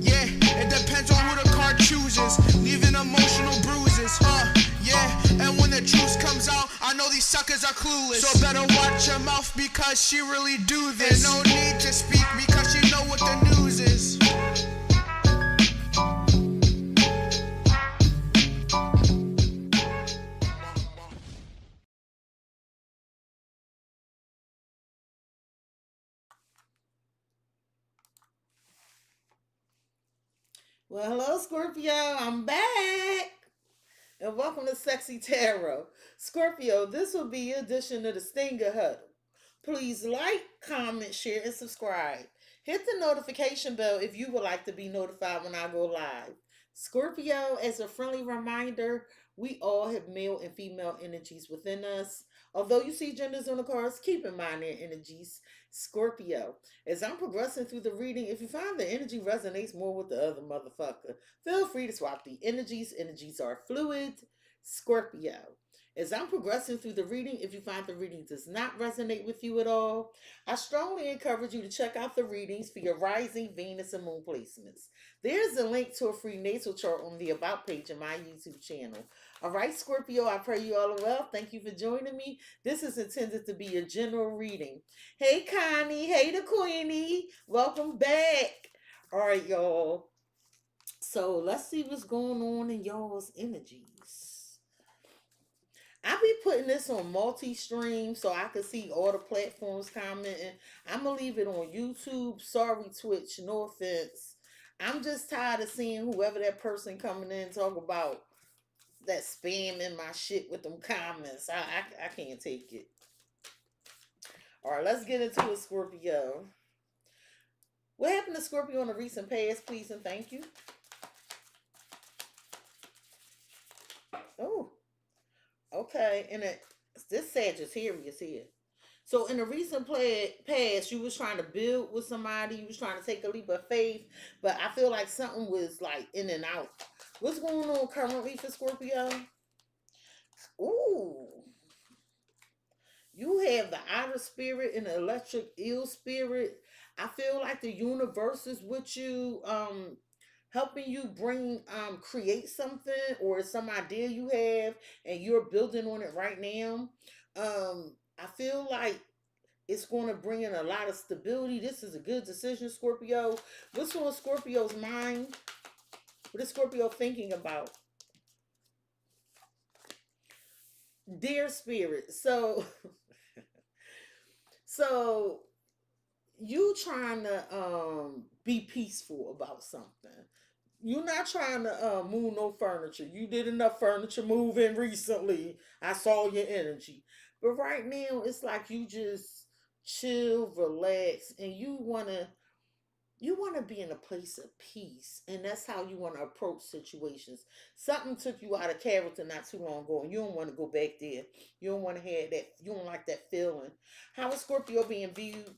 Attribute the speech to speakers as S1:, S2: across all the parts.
S1: Yeah, it depends on who the card chooses, leaving emotional bruises, yeah, and when the truth comes out, I know these suckers are clueless, so better watch your mouth because she really do this, and no need to speak because she know what the news is.
S2: Well, hello, Scorpio. I'm back. And welcome to CexxiTarot. Scorpio, this will be your edition of the Stinger Huddle. Please like, comment, share, and subscribe. Hit the notification bell if you would like to be notified when I go live. Scorpio, as a friendly reminder, we all have male and female energies within us. Although you see genders on the cards, keep in mind their energies. Scorpio, as I'm progressing through the reading, if you find the energy resonates more with the other motherfucker, feel free to swap the energies. Energies are fluid. Scorpio, as I'm progressing through the reading, if you find the reading does not resonate with you at all, I strongly encourage you to check out the readings for your rising Venus and moon placements. There's a link to a free natal chart on the About page in my YouTube channel. All right, Scorpio, I pray you all are well. Thank you for joining me. This is intended to be a general reading. Hey, Connie. Hey, the Queenie. Welcome back. All right, y'all. So let's see what's going on in y'all's energies. I be putting this on multi-stream so I can see all the platforms commenting. I'm gonna leave it on YouTube. Sorry, Twitch. No offense. I'm just tired of seeing whoever that person coming in talk about that spam in my shit with them comments. I can't take it. All right, let's get into it, Scorpio. What happened to Scorpio in the recent past, please and thank you? Oh, okay. And this Sagittarius here. So in the recent past, you was trying to build with somebody, you was trying to take a leap of faith, but I feel like something was like in and out. What's going on currently for Scorpio? Ooh. You have the outer spirit and the electric eel spirit. I feel like the universe is with you, helping you bring create something or some idea you have and you're building on it right now. I feel like it's going to bring in a lot of stability. This is a good decision, Scorpio. What's on Scorpio's mind? What is Scorpio thinking about? Dear spirit. So you trying to be peaceful about something. You're not trying to move no furniture. You did enough furniture moving recently. I saw your energy. But right now it's like you just chill, relax, and you want to be in a place of peace, and that's how you want to approach situations. Something took you out of character not too long ago, and you don't want to go back there. You don't want to have that. You don't like that feeling. How is Scorpio being viewed?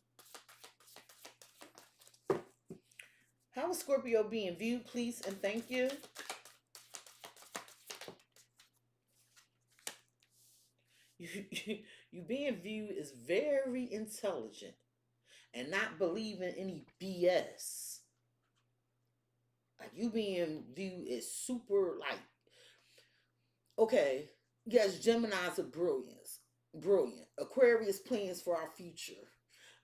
S2: How is Scorpio being viewed, please and thank you? You being viewed as very intelligent and not believing any BS. Like you being viewed as super like, okay, yes, Gemini's are brilliant. Aquarius plans for our future.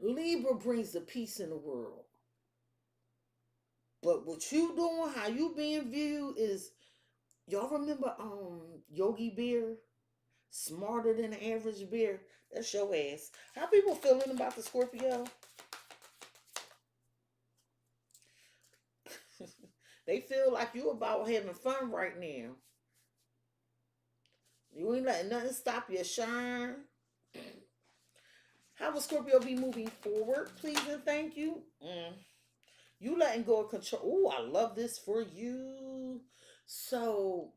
S2: Libra brings the peace in the world. But what you doing, how you being viewed is, y'all remember Yogi Bear? Smarter than the average bear. That's your ass. How people feeling about the Scorpio? They feel like you about having fun right now. You ain't letting nothing stop your shine. How will Scorpio be moving forward, please and thank you? You letting go of control. Oh, I love this for you. So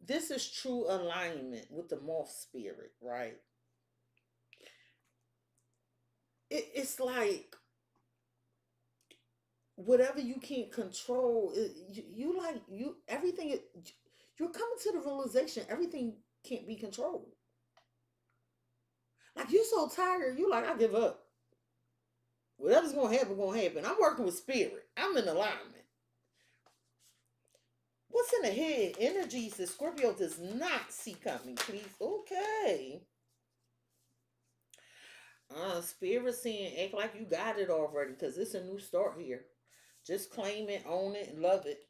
S2: this is true alignment with the moth spirit, right? It's like whatever you can't control, you like you everything. You're coming to the realization everything can't be controlled. Like you so tired, you like I give up. Whatever's gonna happen, gonna happen. I'm working with spirit. I'm in alignment. What's in the head? Energies that Scorpio does not see coming, please. Okay. Spirit saying act like you got it already, because it's a new start here. Just claim it, own it, and love it.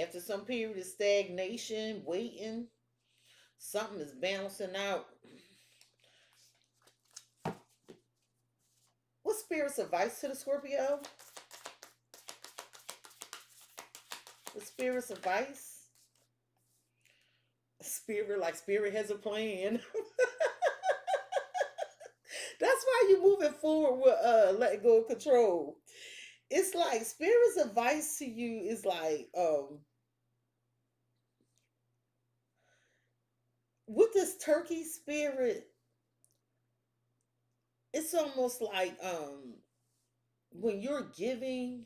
S2: After some period of stagnation, waiting, something is bouncing out. What spirit's advice to the Scorpio? The spirit's advice? Spirit, like spirit has a plan. That's why you're moving forward with letting go of control. It's like spirit's advice to you is like, with this turkey spirit, it's almost like when you're giving,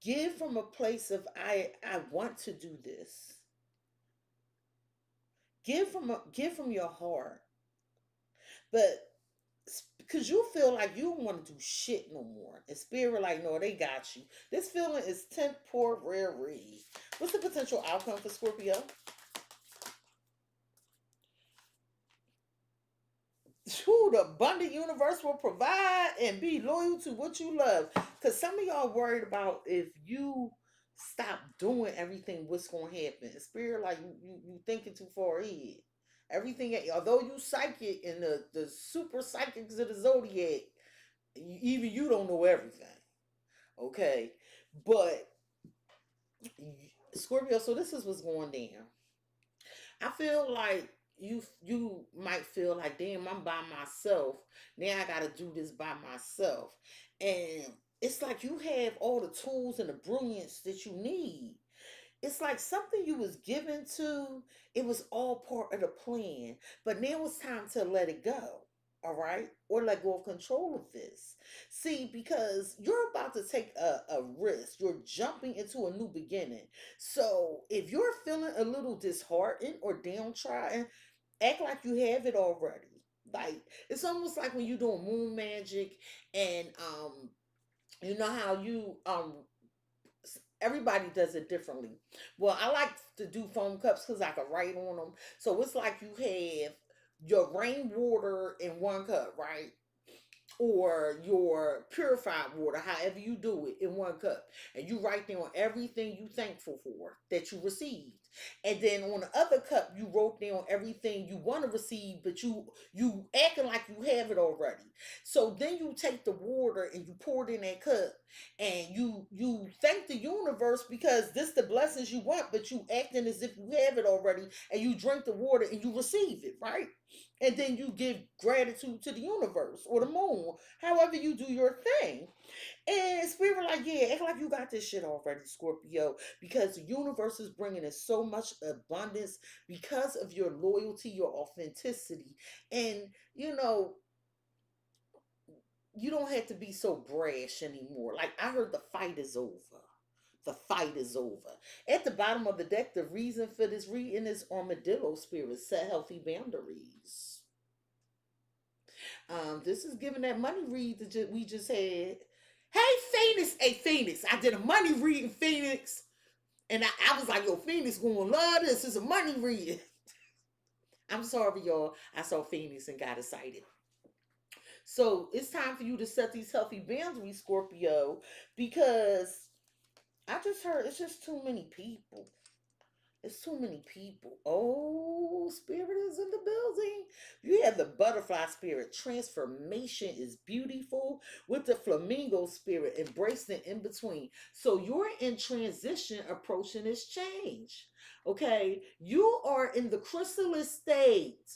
S2: give from a place of I want to do this. Give from your heart. But because you feel like you don't want to do shit no more. And spirit like, no, they got you. This feeling is temporary. What's the potential outcome for Scorpio? Who the abundant universe will provide, and be loyal to what you love. Because some of y'all worried about if you stop doing everything, what's going to happen. Spirit, like you thinking too far ahead. Everything, although you psychic and the super psychics of the zodiac, even you don't know everything. Okay, but Scorpio. So this is what's going down. I feel like you might feel like, damn, I'm by myself. Now I gotta do this by myself. And it's like you have all the tools and the brilliance that you need. It's like something you was given to, it was all part of the plan. But now it's time to let it go. All right? Or let go of control of this. See, because you're about to take a risk. You're jumping into a new beginning. So if you're feeling a little disheartened or downtrodden, act like you have it already. Like it's almost like when you're doing moon magic and you know how you everybody does it differently. Well, I like to do foam cups because I can write on them. So it's like you have your rainwater in one cup, right? Or your purified water, however you do it, in one cup, and you write down everything you thankful for that you received, and then on the other cup you wrote down everything you want to receive, but you acting like you have it already. So then you take the water and you pour it in that cup, and you thank the universe because this the blessings you want, but you acting as if you have it already, and you drink the water and you receive it, right? And then you give gratitude to the universe or the moon, however you do your thing. And spirit like, yeah, act like you got this shit already, Scorpio, because the universe is bringing us so much abundance because of your loyalty, your authenticity. And you don't have to be so brash anymore. Like I heard the fight is over. The fight is over. At the bottom of the deck, the reason for this reading is armadillo spirit. Set healthy boundaries. This is giving that money read that we just had. Hey, Phoenix. Hey, Phoenix. I did a money reading, Phoenix. And I was like, yo, Phoenix gonna love this. It's a money reading. I'm sorry, y'all. I saw Phoenix and got excited. So it's time for you to set these healthy boundaries, Scorpio, because I just heard it's just too many people. It's too many people. Oh, spirit is in the building. You have the butterfly spirit. Transformation is beautiful with the flamingo spirit, embracing in between. So you're in transition, approaching this change. Okay, you are in the chrysalis state.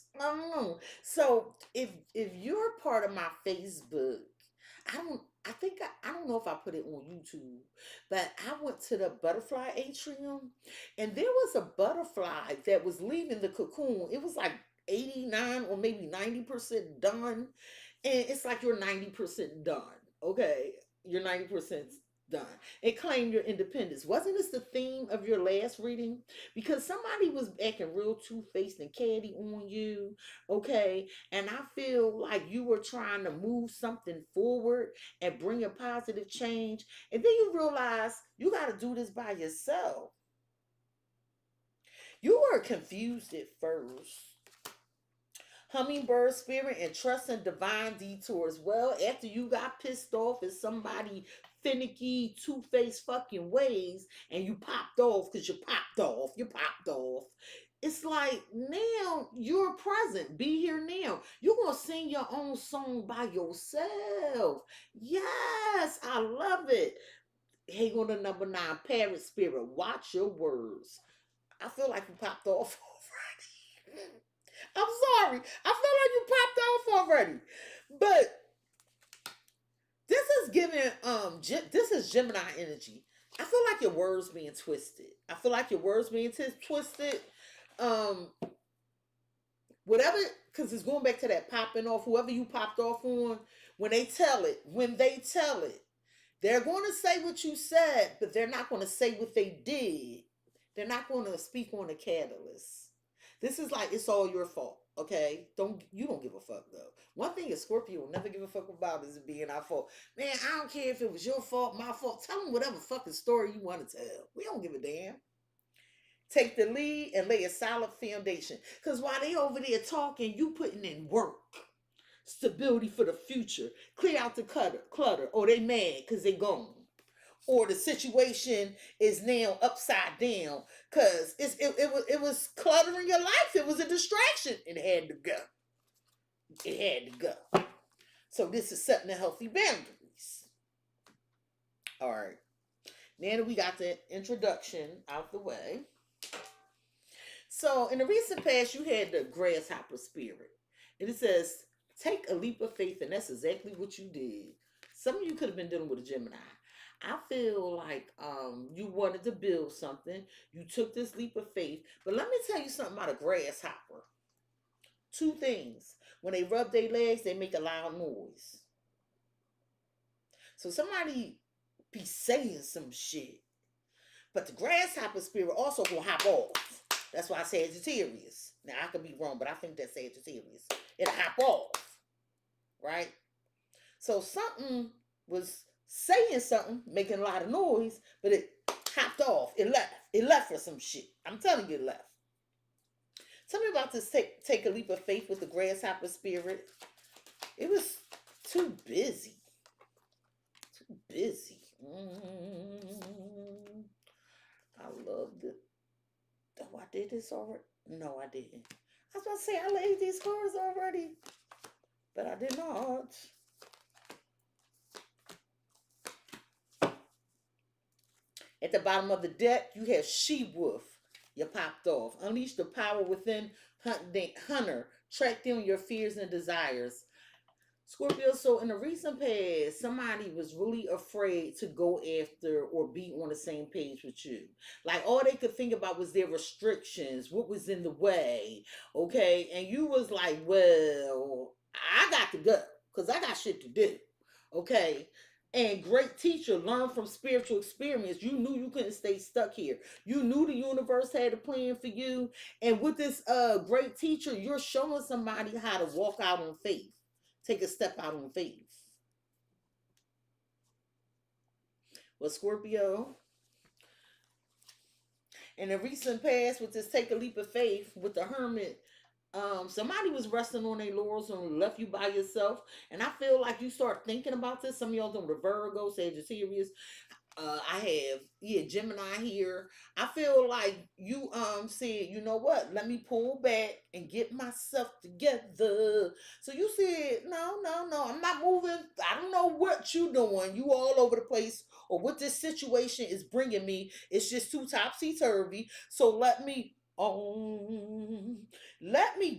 S2: So if you're part of my Facebook, I don't know if I put it on YouTube, but I went to the butterfly atrium and there was a butterfly that was leaving the cocoon. It was like 89 or maybe 90% done. And it's like you're 90% done. Okay. You're 90%. done and claim your independence. Wasn't this the theme of your last reading? Because somebody was acting real two-faced and catty on you, okay? And I feel like you were trying to move something forward and bring a positive change, and then you realize you got to do this by yourself. You were confused at first. Hummingbird spirit and trust in divine detours. Well, after you got pissed off at somebody finicky, two-faced fucking ways, and you popped off because you popped off. It's like now you're present. Be here now. You're gonna sing your own song by yourself. Yes, I love it. Hey, on to number 9, parrot spirit. Watch your words. I feel like you popped off already. I'm sorry. I feel like you popped off already. But this is giving this is Gemini energy. I feel like your words being twisted. I feel like your words being twisted. Whatever, because it's going back to that popping off. Whoever you popped off on, when they tell it, they're going to say what you said, but they're not going to say what they did. They're not going to speak on the catalyst. This is like, it's all your fault, okay? You don't give a fuck, though. One thing is Scorpio will never give a fuck about is it being our fault. Man, I don't care if it was your fault, my fault. Tell them whatever fucking story you want to tell. We don't give a damn. Take the lead and lay a solid foundation. Because while they over there talking, you putting in work. Stability for the future. Clear out the clutter. Or they mad because they gone. Or the situation is now upside down because it was cluttering your life. It was a distraction. It had to go. It had to go. So this is setting the healthy boundaries. All right. Now that we got the introduction out the way. So in the recent past, you had the grasshopper spirit. And it says, take a leap of faith. And that's exactly what you did. Some of you could have been dealing with a Gemini. I feel like you wanted to build something. You took this leap of faith. But let me tell you something about a grasshopper. 2 things. When they rub their legs, they make a loud noise. So somebody be saying some shit. But the grasshopper spirit also will hop off. That's why I say Sagittarius. Now, I could be wrong, but I think that's Sagittarius. It'll hop off. Right? So something was saying something, making a lot of noise, but it hopped off. It left. It left for some shit. I'm telling you, it left. Tell me about this take a leap of faith with the grasshopper spirit. It was too busy. Too busy. I loved it. Oh, I did this already? No, I didn't. I was about to say I laid these cards already, but I did not. At the bottom of the deck, you have She-Wolf. You popped off. Unleash the power within Hunter. Track down your fears and desires. Scorpio, so in the recent past, somebody was really afraid to go after or be on the same page with you. Like, all they could think about was their restrictions, what was in the way, okay? And you was like, well, I got to go because I got shit to do, okay? And great teacher, learn from spiritual experience. You knew you couldn't stay stuck here. You knew the universe had a plan for you. And with this great teacher, you're showing somebody how to walk out on faith. Take a step out on faith. Well, Scorpio, in the recent past, with this take a leap of faith with the Hermit, somebody was resting on their laurels and left you by yourself. And I feel like you start thinking about this. Some of y'all doing the Virgo, Sagittarius. I have, Gemini here. I feel like you said, you know what? Let me pull back and get myself together. So you said, no, I'm not moving. I don't know what you doing. You all over the place or what this situation is bringing me. It's just too topsy-turvy. So let me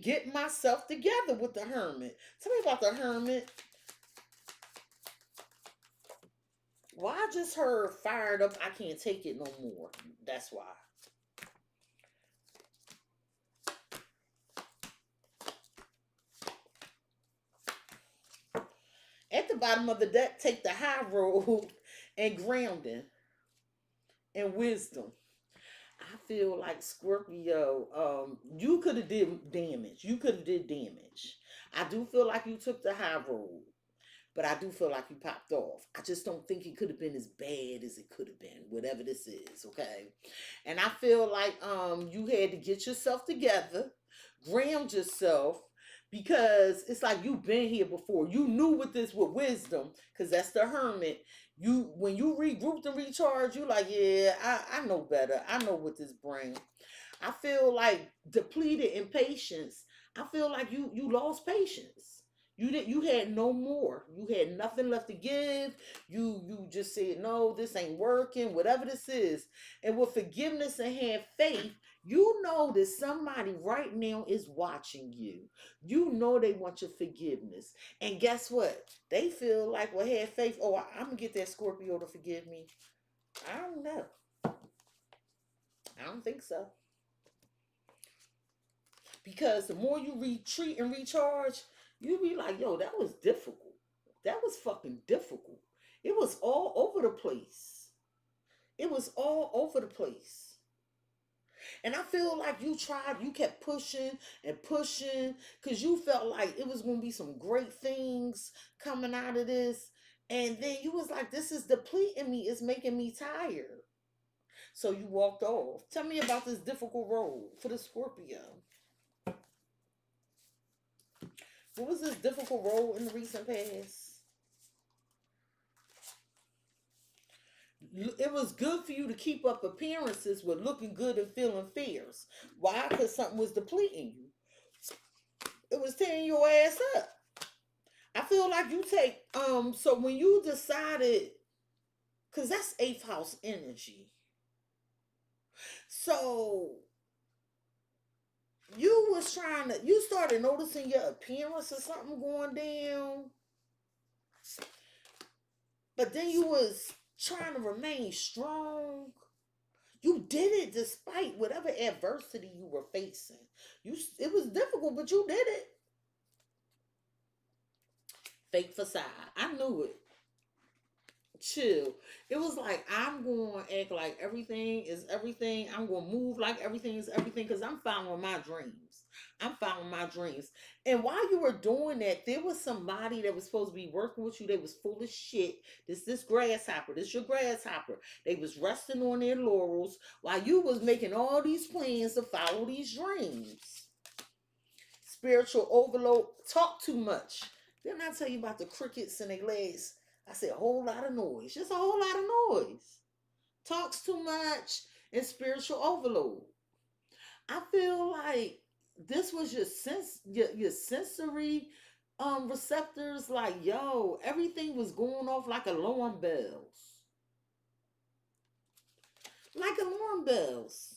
S2: get myself together with the Hermit. Tell me about the Hermit. Well, I just heard fired up. I can't take it no more. That's why. At the bottom of the deck, take the high road and grounding and wisdom. I feel like Scorpio, you could have did damage. You could have did damage. I do feel like you took the high road, but I do feel like you popped off. I just don't think it could have been as bad as it could have been, whatever this is, okay? And I feel like you had to get yourself together, ground yourself, because it's like you've been here before. You knew with this with wisdom, because that's the hermit. You when you regrouped and recharge, you like, yeah, I know better. I know what this brings. I feel like depleted in patience. I feel like you lost patience. You had no more. You had nothing left to give. You just said no, this ain't working. Whatever this is, and with forgiveness and have faith, you know that somebody right now is watching you. You know they want your forgiveness, and guess what? They feel like, well, have faith. Oh, I'm gonna get that Scorpio to forgive me. I don't know. I don't think so. Because the more you retreat and recharge, you be like, yo, that was difficult. That was fucking difficult. It was all over the place. It was all over the place. And I feel like you kept pushing and pushing because you felt like it was going to be some great things coming out of this. And then you was like, this is depleting me. It's making me tired. So you walked off. Tell me about this difficult road for the Scorpio. What was this difficult role in the recent past? It was good for you to keep up appearances with looking good and feeling fierce. Why? Because something was depleting you. It was tearing your ass up. I feel like you take so when you decided, because that's eighth house energy. So you started noticing your appearance or something going down. But then you was trying to remain strong. You did it despite whatever adversity you were facing. It was difficult, but you did it. Fake facade. I knew it. Chill. It was like I'm going to act like everything is everything. I'm going to move like everything is everything because I'm following my dreams. I'm following my dreams. And while you were doing that, there was somebody that was supposed to be working with you. They was full of shit. This grasshopper. This your grasshopper. They was resting on their laurels while you was making all these plans to follow these dreams. Spiritual overload. Talk too much. Didn't I tell you about the crickets and their legs? I said a whole lot of noise. Just a whole lot of noise. Talks too much and spiritual overload. I feel like this was your sensory receptors. Like, yo, everything was going off like alarm bells. Like alarm bells.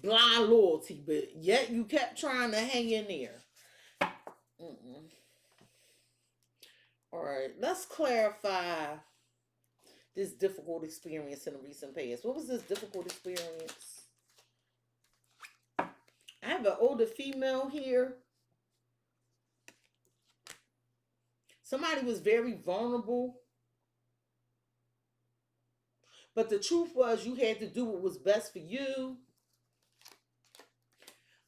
S2: Blind loyalty, but yet you kept trying to hang in there. All right, let's clarify this difficult experience in the recent past. What was this difficult experience? I have an older female here. Somebody was very vulnerable. But the truth was you had to do what was best for you.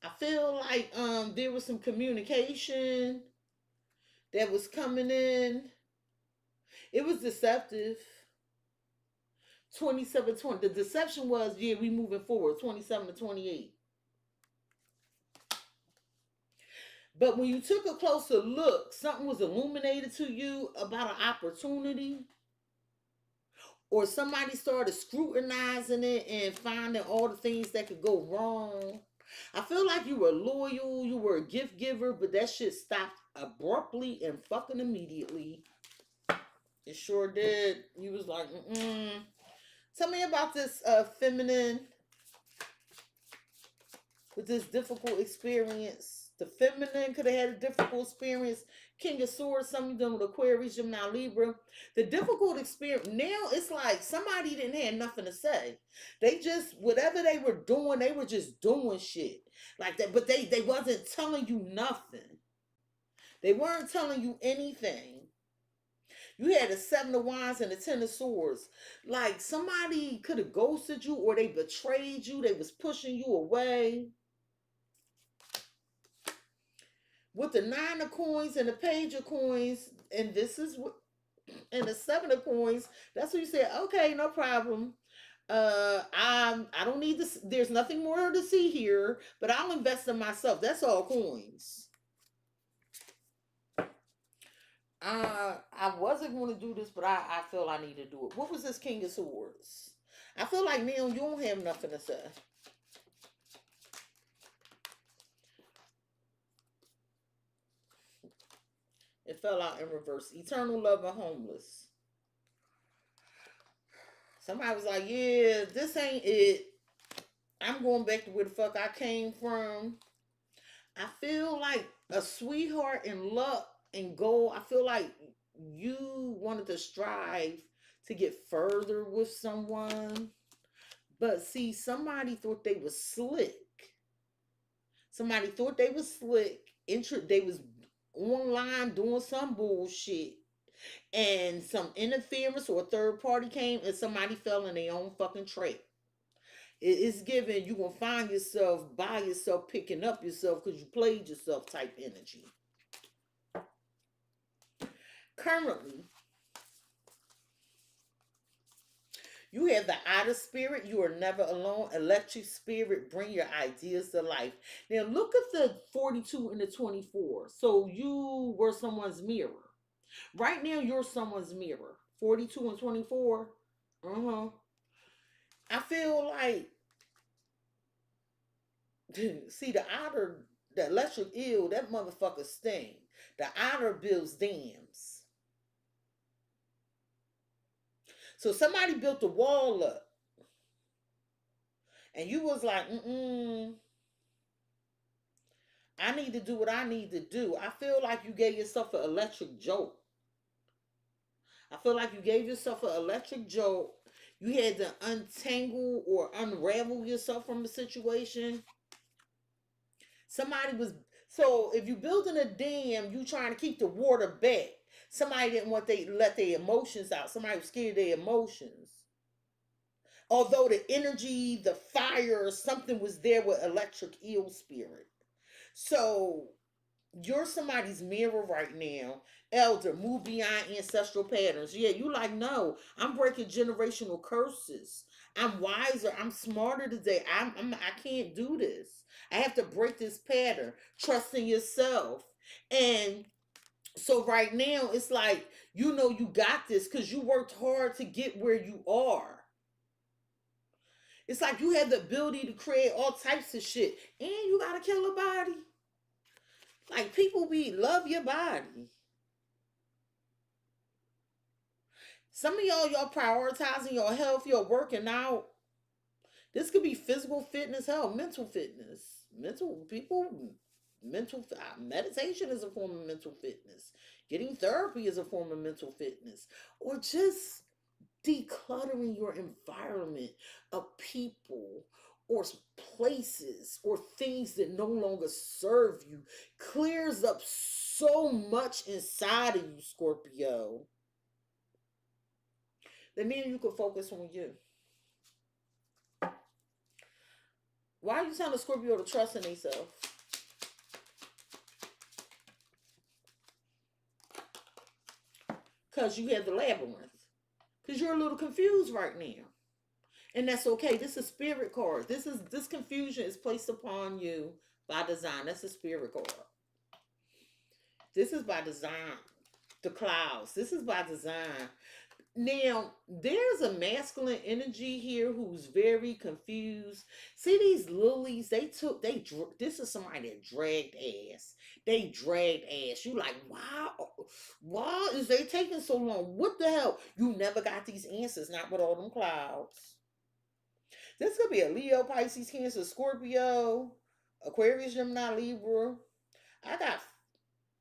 S2: I feel like there was some communication that was coming in. It was deceptive. 27-20. The deception was, yeah, we moving forward, 27-28. But when you took a closer look, something was illuminated to you about an opportunity. Or somebody started scrutinizing it and finding all the things that could go wrong. I feel like you were loyal, you were a gift giver, but that shit stopped abruptly and fucking immediately. It sure did. You was like, Tell me about this feminine with this difficult experience. The feminine could have had a difficult experience. King of Swords, something done with Aquarius, Gemini, Libra. The difficult experience, now it's like somebody didn't have nothing to say. They just, whatever they were doing, they were just doing shit. Like that, but they wasn't telling you nothing. They weren't telling you anything. You had the Seven of Wands and the Ten of Swords. Like somebody could have ghosted you or they betrayed you. They was pushing you away. With the Nine of Coins and the Page of Coins, and this is what, and the Seven of Coins. That's what you said. Okay, no problem. I don't need this. There's nothing more to see here, but I'll invest in myself. That's all coins. I wasn't going to do this, but I feel I need to do it. What was this King of Swords? I feel like now you don't have nothing to say. It fell out in reverse. Eternal love and homeless. Somebody was like, yeah, this ain't it. I'm going back to where the fuck I came from. I feel like a sweetheart and luck and goal. I feel like you wanted to strive to get further with someone. But see, somebody thought they was slick. Somebody thought they was slick. They was online doing some bullshit. And some interference or a third party came and somebody fell in their own fucking trap. It's given you gonna find yourself by yourself picking up yourself because you played yourself type energy. Currently, you have the outer spirit. You are never alone. Electric spirit, bring your ideas to life. Now look at the 42 and the 24. So you were someone's mirror. Right now you're someone's mirror. 42 and 24. I feel like see the electric eel, that motherfucker sting. The outer builds dams. So somebody built a wall up. And you was like, I need to do what I need to do. I feel like you gave yourself an electric jolt. I feel like you gave yourself an electric jolt. You had to untangle or unravel yourself from a situation. Somebody was, so if you building a dam, you trying to keep the water back. Somebody didn't want they let their emotions out. Somebody was scared of their emotions. Although the energy, the fire, something was there with electric eel spirit. So you're somebody's mirror right now. Elder, move beyond ancestral patterns. Yeah, you like, no, I'm breaking generational curses. I'm wiser. I'm smarter today. I can't do this. I have to break this pattern. Trust in yourself. And so right now, it's like, you know you got this because you worked hard to get where you are. It's like you have the ability to create all types of shit. And you got to kill a body. Like, people love your body. Some of y'all prioritizing your health, you're working out. This could be physical fitness, hell, mental fitness. Meditation is a form of mental fitness. Getting therapy is a form of mental fitness. Or just decluttering your environment of people or places or things that no longer serve you clears up so much inside of you, Scorpio. That means you can focus on you. Why are you telling Scorpio to trust in themselves? Because you have the labyrinth. Because you're a little confused right now. And that's okay. This is spirit card. This confusion is placed upon you by design. That's a spirit card. This is by design. The clouds. This is by design. Now, there's a masculine energy here who's very confused. See these lilies, this is somebody that dragged ass. They dragged ass. You like, wow, why is they taking so long? What the hell? You never got these answers, not with all them clouds. This could be a Leo, Pisces, Cancer, Scorpio, Aquarius, Gemini, Libra. I got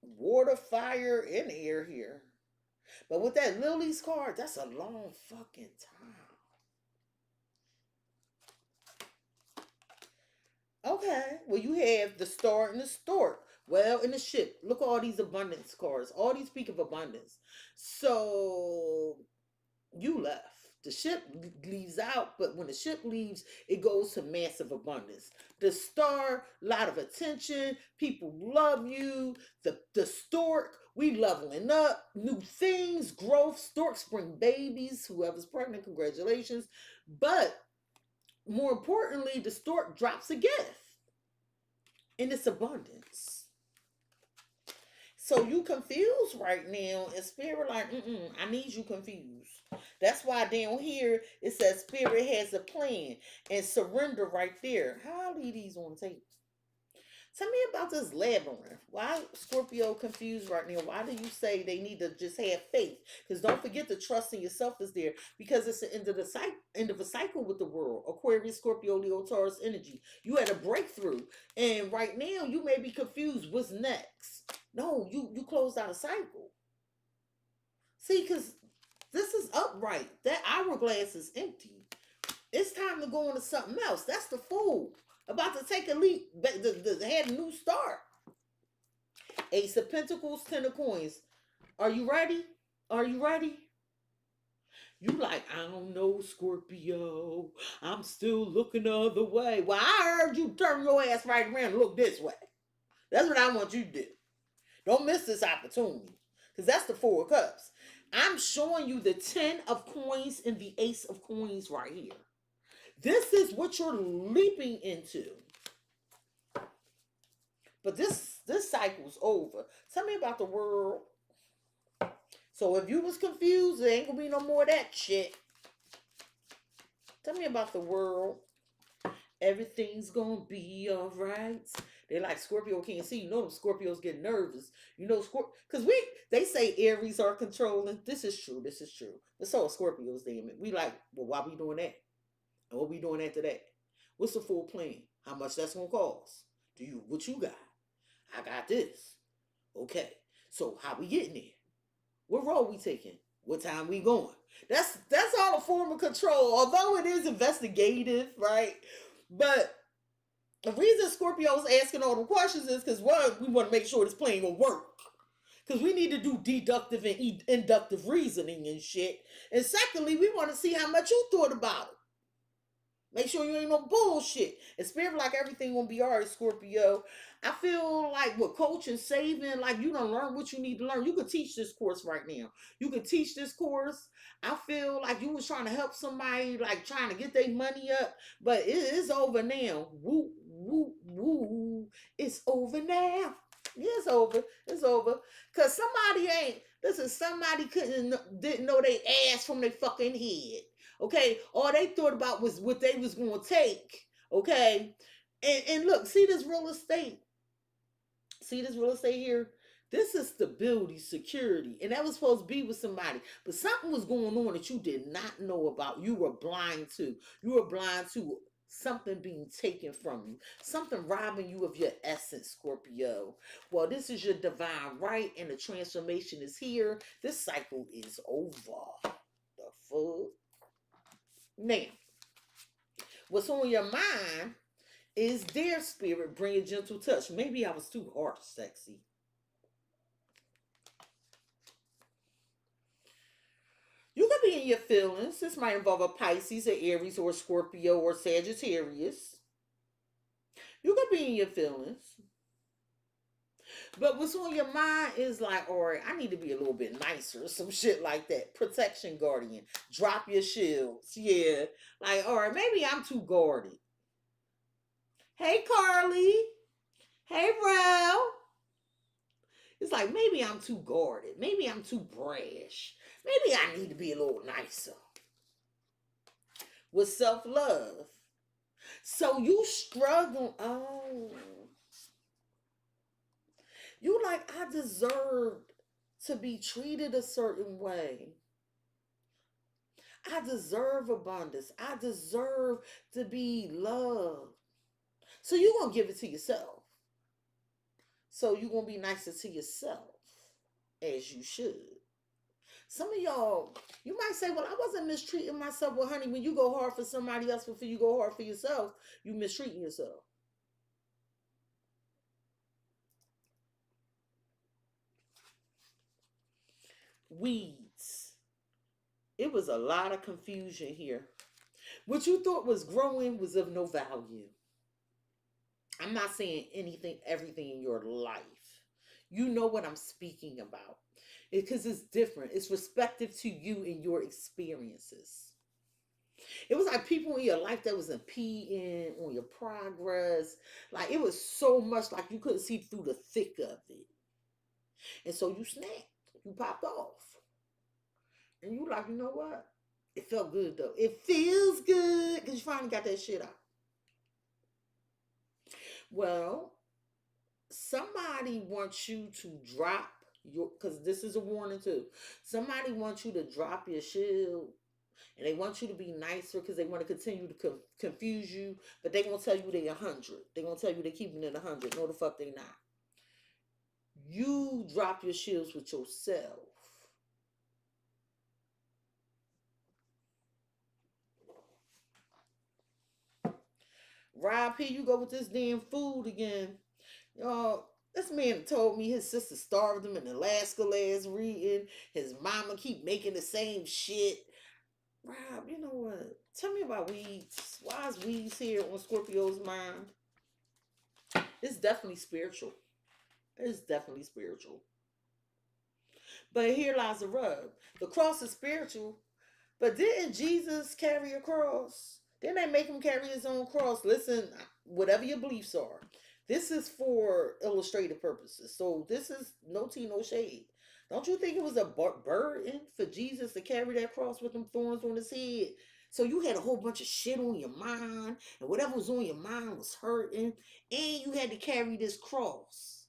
S2: water, fire, and air here. But with that Lily's card, that's a long fucking time. Okay. Well, you have the Star and the Stork. Well, in the ship, look at all these abundance cards. All these speak of abundance. So you left. The ship leaves out, but when the ship leaves, it goes to massive abundance. The star, lot of attention, people love you. The stork, we leveling up, new things, growth. Storks bring babies. Whoever's pregnant, congratulations. But more importantly, the stork drops a gift in its abundance. So you confused right now, and spirit like, I need you confused. That's why down here it says spirit has a plan and surrender right there. How I leave these on tape? Tell me about this labyrinth. Why Scorpio confused right now? Why do you say they need to just have faith? Because don't forget the trust in yourself is there. Because it's the end of the cycle, end of a cycle with the world. Aquarius, Scorpio, Leo, Taurus energy. You had a breakthrough, and right now you may be confused. What's next? No, you closed out a cycle. See, because this is upright. That hourglass is empty. It's time to go on to something else. That's the Fool. About to take a leap. Had a new start. Ace of Pentacles, Ten of Coins. Are you ready? Are you ready? You like, I don't know, Scorpio. I'm still looking the other way. Well, I heard you turn your ass right around and look this way. That's what I want you to do. Don't miss this opportunity. Because that's the Four of Cups. I'm showing you the 10 of Coins and the Ace of Coins right here. This is what you're leaping into. But this cycle's over. Tell me about the world. So if you was confused, there ain't gonna be no more of that shit. Tell me about the world. Everything's gonna be alright. They like Scorpio can't see. You know them Scorpios get nervous. You know because they say Aries are controlling. This is true. This is true. But so are Scorpios, damn it. We like, well, why we doing that? And what we doing after that? What's the full plan? How much that's gonna cost? What you got? I got this. Okay. So how we getting there? What road we taking? What time we going? That's all a form of control. Although it is investigative, right? But the reason Scorpio's asking all the questions is because one, we want to make sure this plan will work. Because we need to do deductive and inductive reasoning and shit. And secondly, we want to see how much you thought about it. Make sure you ain't no bullshit. And spirit like everything gonna be alright, Scorpio. I feel like with coaching, saving, like you don't learn what you need to learn. You could teach this course right now. You could teach this course. I feel like you was trying to help somebody, like trying to get their money up, but it is over now. Woo, woo, woo. It's over now. Yeah, it's over. It's over. Cause somebody didn't know they ass from their fucking head. Okay, all they thought about was what they was going to take. Okay, and look, see this real estate. See this real estate here. This is stability, security, and that was supposed to be with somebody, but something was going on that you did not know about. You were blind to. You were blind to something being taken from you, something robbing you of your essence, Scorpio. Well, this is your divine right, and the transformation is here. This cycle is over. The fuck. Now, what's on your mind is their spirit, bring a gentle touch. Maybe I was too harsh, Cexxi. You could be in your feelings. This might involve a Pisces, an Aries, or a Scorpio, or Sagittarius. You could be in your feelings. But what's on your mind is like, all right, I need to be a little bit nicer, some shit like that. Protection guardian. Drop your shields. Yeah. Like, all right, maybe I'm too guarded. Hey, Carly. Hey, Rel. It's like, maybe I'm too guarded. Maybe I'm too brash. Maybe I need to be a little nicer. With self-love. So you struggle. Oh. You like, I deserved to be treated a certain way. I deserve abundance. I deserve to be loved. So you're going to give it to yourself. So you're going to be nicer to yourself, as you should. Some of y'all, you might say, well, I wasn't mistreating myself. Well, honey, when you go hard for somebody else before you go hard for yourself, you mistreating yourself. weeds. It was a lot of confusion here. What you thought was growing was of no value. I'm not saying anything, everything in your life. You know what I'm speaking about. Because it's different. It's respective to you and your experiences. It was like people in your life that was impeding on your progress. Like it was so much like you couldn't see through the thick of it. And so you snapped. You popped off. And you like, you know what? It felt good though. It feels good because you finally got that shit out. Well, somebody wants you to drop your, because this is a warning too. Somebody wants you to drop your shield, and they want you to be nicer because they want to continue to confuse you, but they gonna tell you they 100. They gonna tell you they keeping it 100. No, the fuck they not. You drop your shields with yourself. Rob, here you go with this damn food again. Y'all, this man told me his sister starved him in Alaska last reading. His mama keep making the same shit. Rob, you know what? Tell me about weeds. Why is weeds here on Scorpio's mind? It's definitely spiritual. It's definitely spiritual. But here lies the rub. The cross is spiritual, but didn't Jesus carry a cross? Didn't they make him carry his own cross? Listen, whatever your beliefs are, this is for illustrative purposes. So this is no tea, no shade. Don't you think it was a burden for Jesus to carry that cross with them thorns on his head? So you had a whole bunch of shit on your mind, and whatever was on your mind was hurting, and you had to carry this cross.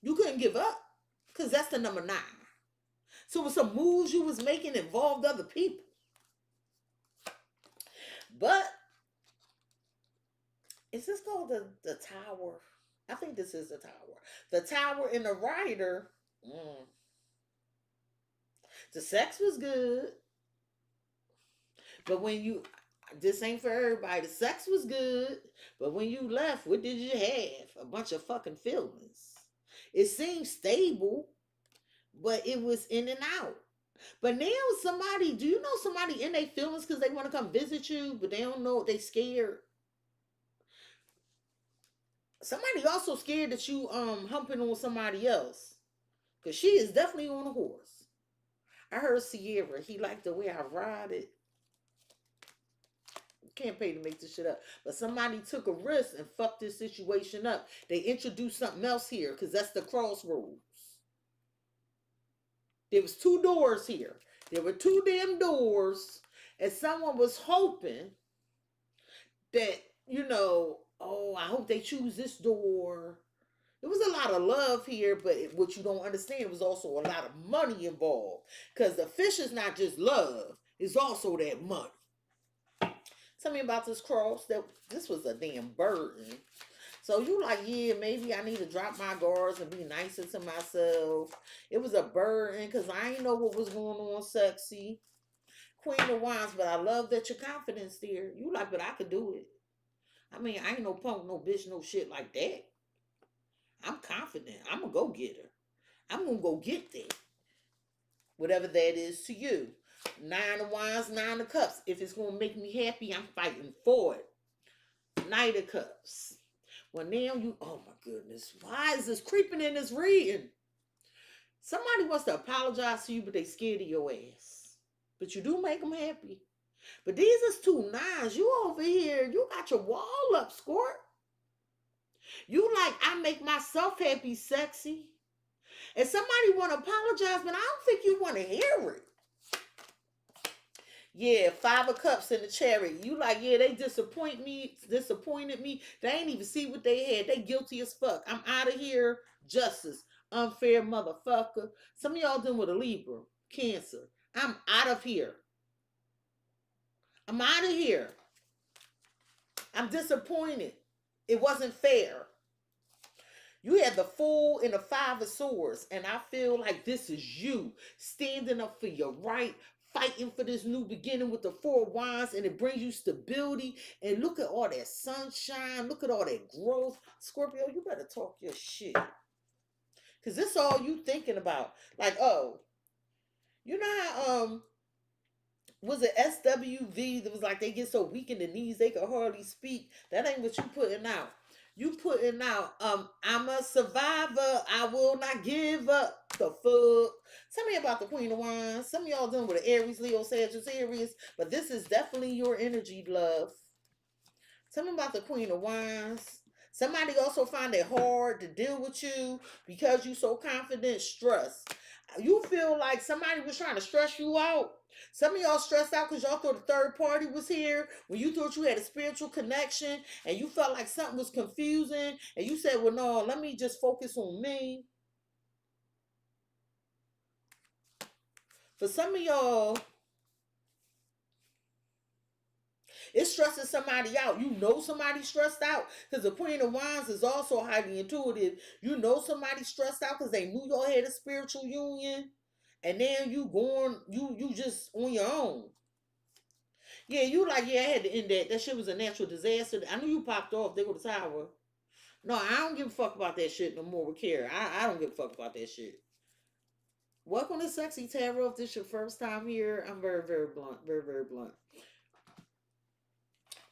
S2: You couldn't give up, because that's the number 9. So with some moves you was making involved other people. But is this called the tower? I think this is the tower. The tower and the rider. The sex was good. But when you, this ain't for everybody. The sex was good. But when you left, what did you have? A bunch of fucking feelings. It seemed stable, but it was in and out. But now somebody, do you know somebody in their feelings because they want to come visit you, but they don't know, they scared? Somebody also scared that you humping on somebody else. Because she is definitely on a horse. I heard Sierra, he liked the way I ride it. Can't pay to make this shit up. But somebody took a risk and fucked this situation up. They introduced something else here because that's the crossroads. There was 2 doors here. There were 2 damn doors. And someone was hoping that, you know, oh, I hope they choose this door. There was a lot of love here, but what you don't understand was also a lot of money involved. Because the fish is not just love. It's also that money. Tell me about this cross. This was a damn burden. So you like, yeah, maybe I need to drop my guards and be nicer to myself. It was a burden because I ain't know what was going on, sexy. Queen of Wands, but I love that your confidence there. You like, but I could do it. I mean, I ain't no punk, no bitch, no shit like that. I'm confident. I'm a go-getter. I'm going to go get that. Whatever that is to you. 9 of Wands, 9 of Cups. If it's going to make me happy, I'm fighting for it. Knight of Cups. Well, now you, oh my goodness, why is this creeping in this reading? Somebody wants to apologize to you, but they scared of your ass. But you do make them happy. But these is 2 9s. You over here, you got your wall up, Scorp. You like, I make myself happy, sexy. And somebody want to apologize, but I don't think you want to hear it. Yeah, 5 of Cups in the Chariot. You like, yeah, they disappointed me. They ain't even see what they had. They guilty as fuck. I'm out of here. Justice. Unfair motherfucker. Some of y'all dealing with a Libra. Cancer. I'm out of here. I'm out of here. I'm disappointed. It wasn't fair. You had the Fool and the 5 of Swords. And I feel like this is you standing up for your right, fighting for this new beginning with the 4 of Wands, and it brings you stability. And look at all that sunshine. Look at all that growth. Scorpio, you better talk your shit. Because this all you thinking about. Like, oh, you know how was it SWV that was like they get so weak in the knees they can hardly speak. That ain't what you putting out. You putting out, I'm a survivor. I will not give up. The fuck. Tell me about the Queen of Wands. Some of y'all dealing with an Aries, Leo, Sagittarius, but this is definitely your energy, love. Tell me about the Queen of Wands. Somebody also find it hard to deal with you because you so confident, stress. You feel like somebody was trying to stress you out. Some of y'all stressed out because y'all thought the third party was here when you thought you had a spiritual connection and you felt like something was confusing and you said, well, no, let me just focus on me. For some of y'all, it's stressing somebody out. You know somebody stressed out because the Queen of Wands is also highly intuitive. You know somebody stressed out because they knew y'all had a spiritual union, and then you just on your own. Yeah, you like, yeah, I had to end that. That shit was a natural disaster. I knew you popped off. They go to the tower. No, I don't give a fuck about that shit no more with Kara. I don't give a fuck about that shit. Welcome to CexxiTarot. If this is your first time here, I'm very, very blunt. Very, very blunt.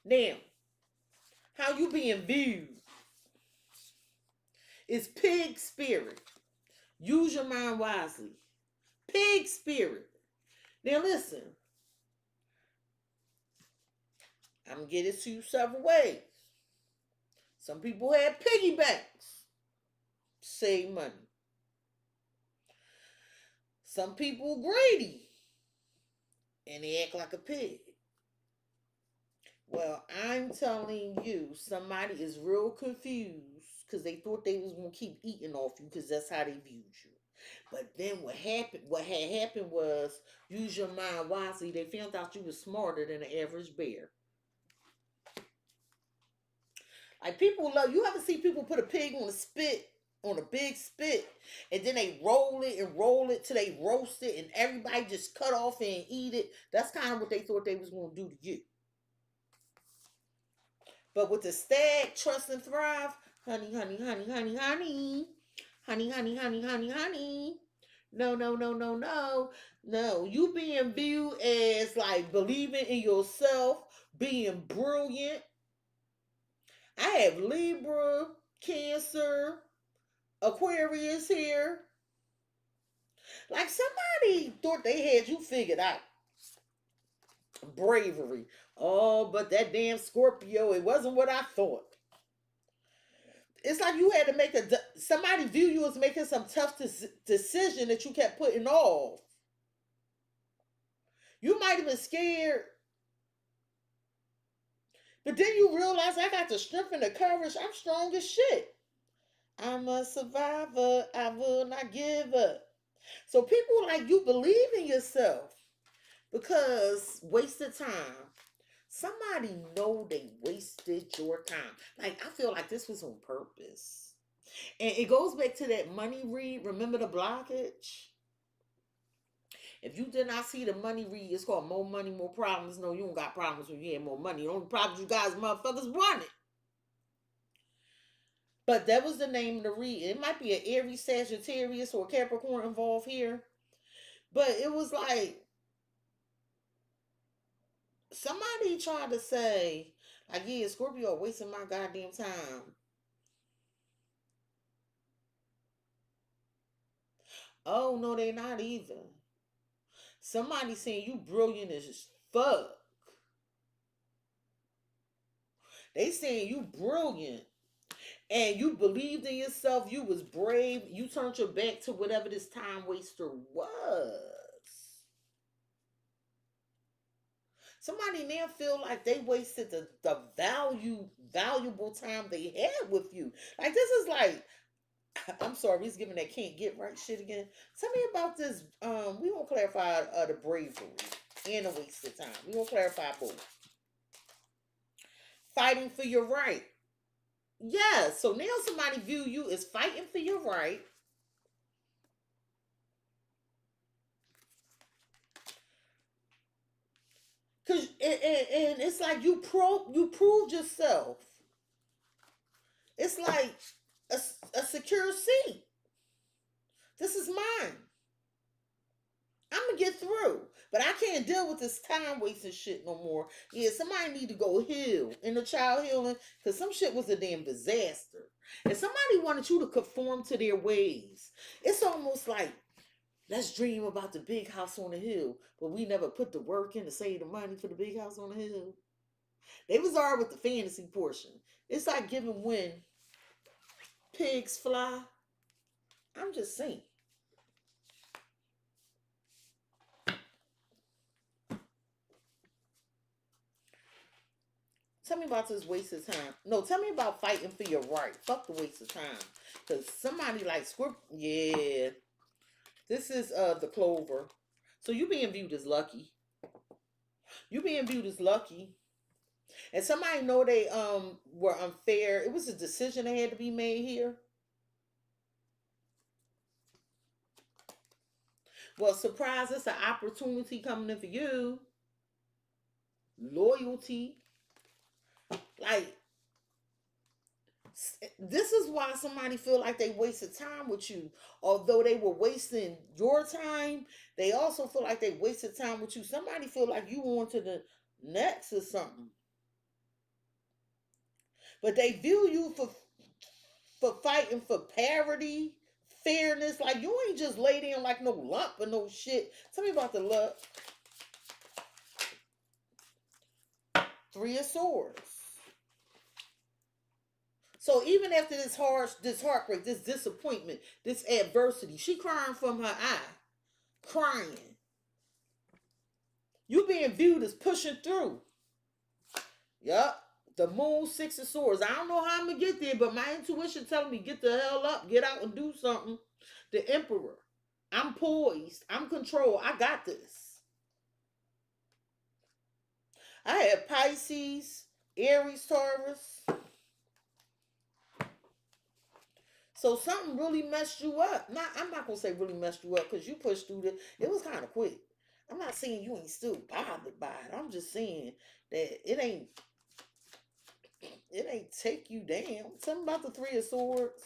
S2: Now, how you being viewed is pig spirit. Use your mind wisely. Pig spirit. Now listen, I'm gonna get it to you several ways. Some people have piggy banks. Save money. Some people greedy. And they act like a pig. Well, I'm telling you, somebody is real confused because they thought they was gonna keep eating off you because that's how they viewed you. But then what had happened was, use your mind wisely. They found out you was smarter than an average bear. Like people love, you ever see people put a pig on a spit, on a big spit, and then they roll it till they roast it, and everybody just cut off and eat it. That's kind of what they thought they was gonna do to you. But with the stag, trust and thrive, honey, honey, honey, honey, honey, honey, honey, honey, honey, honey. No, no, no, no, no. No, you being viewed as like believing in yourself, being brilliant. I have Libra, Cancer, Aquarius here. Like somebody thought they had you figured out. Bravery. Oh, but that damn Scorpio, it wasn't what I thought. It's like you had to make somebody view you as making some tough decision that you kept putting off. You might have been scared, but then you realize I got the strength and the courage. I'm strong as shit. I'm a survivor. I will not give up. So people like you believe in yourself because wasted time. Somebody know they wasted your time. Like I feel like this was on purpose. And it goes back to that money read. Remember the blockage? If you did not see the money read, it's called More Money, More Problems. No, you don't got problems when you have more money. The only problem you guys motherfuckers want it. But that was the name of the read. It might be an Aries, Sagittarius, or Capricorn involved here. But it was like somebody tried to say, like, yeah, Scorpio wasting my goddamn time. Oh, no, they not either. Somebody saying you brilliant as fuck. They saying you brilliant. And you believed in yourself. You was brave. You turned your back to whatever this time waster was. Somebody now feel like they wasted the valuable time they had with you. Like this is like, I'm sorry, he's giving that can't get right shit again. Tell me about this. We gonna clarify the bravery and the wasted time. We gonna clarify both. Fighting for your right. Yeah, so now somebody view you as fighting for your right. Cause and it's like you proved yourself. It's like a secure seat. This is mine. I'm gonna get through. But I can't deal with this time wasting shit no more. Yeah, somebody need to go heal in the child healing because some shit was a damn disaster. And somebody wanted you to conform to their ways. It's almost like, let's dream about the big house on the hill, but we never put the work in to save the money for the big house on the hill. They was alright with the fantasy portion. It's like giving when pigs fly. I'm just saying. Tell me about this waste of time. No, tell me about fighting for your right. Fuck the waste of time. Because somebody like Scorpio, yeah. This is the clover. So you being viewed as lucky. You being viewed as lucky. And somebody know they were unfair. It was a decision that had to be made here. Well, surprise, it's an opportunity coming in for you. Loyalty. Like, this is why somebody feel like they wasted time with you. Although they were wasting your time, they also feel like they wasted time with you. Somebody feel like you on to the next or something. But they view you for fighting for parity, fairness. Like, you ain't just lay down like no lump or no shit. Tell me about the luck. Three of Swords. So even after this heartbreak, this disappointment, this adversity, she crying from her eye. Crying. You being viewed as pushing through. Yup. The moon, Six of Swords. I don't know how I'm going to get there, but my intuition telling me get the hell up, get out and do something. The Emperor. I'm poised. I'm controlled. I got this. I have Pisces, Aries, Taurus. So something really messed you up. I'm not going to say really messed you up because you pushed through it. It was kind of quick. I'm not saying you ain't still bothered by it. I'm just saying that it ain't take you down. Something about the Three of Swords.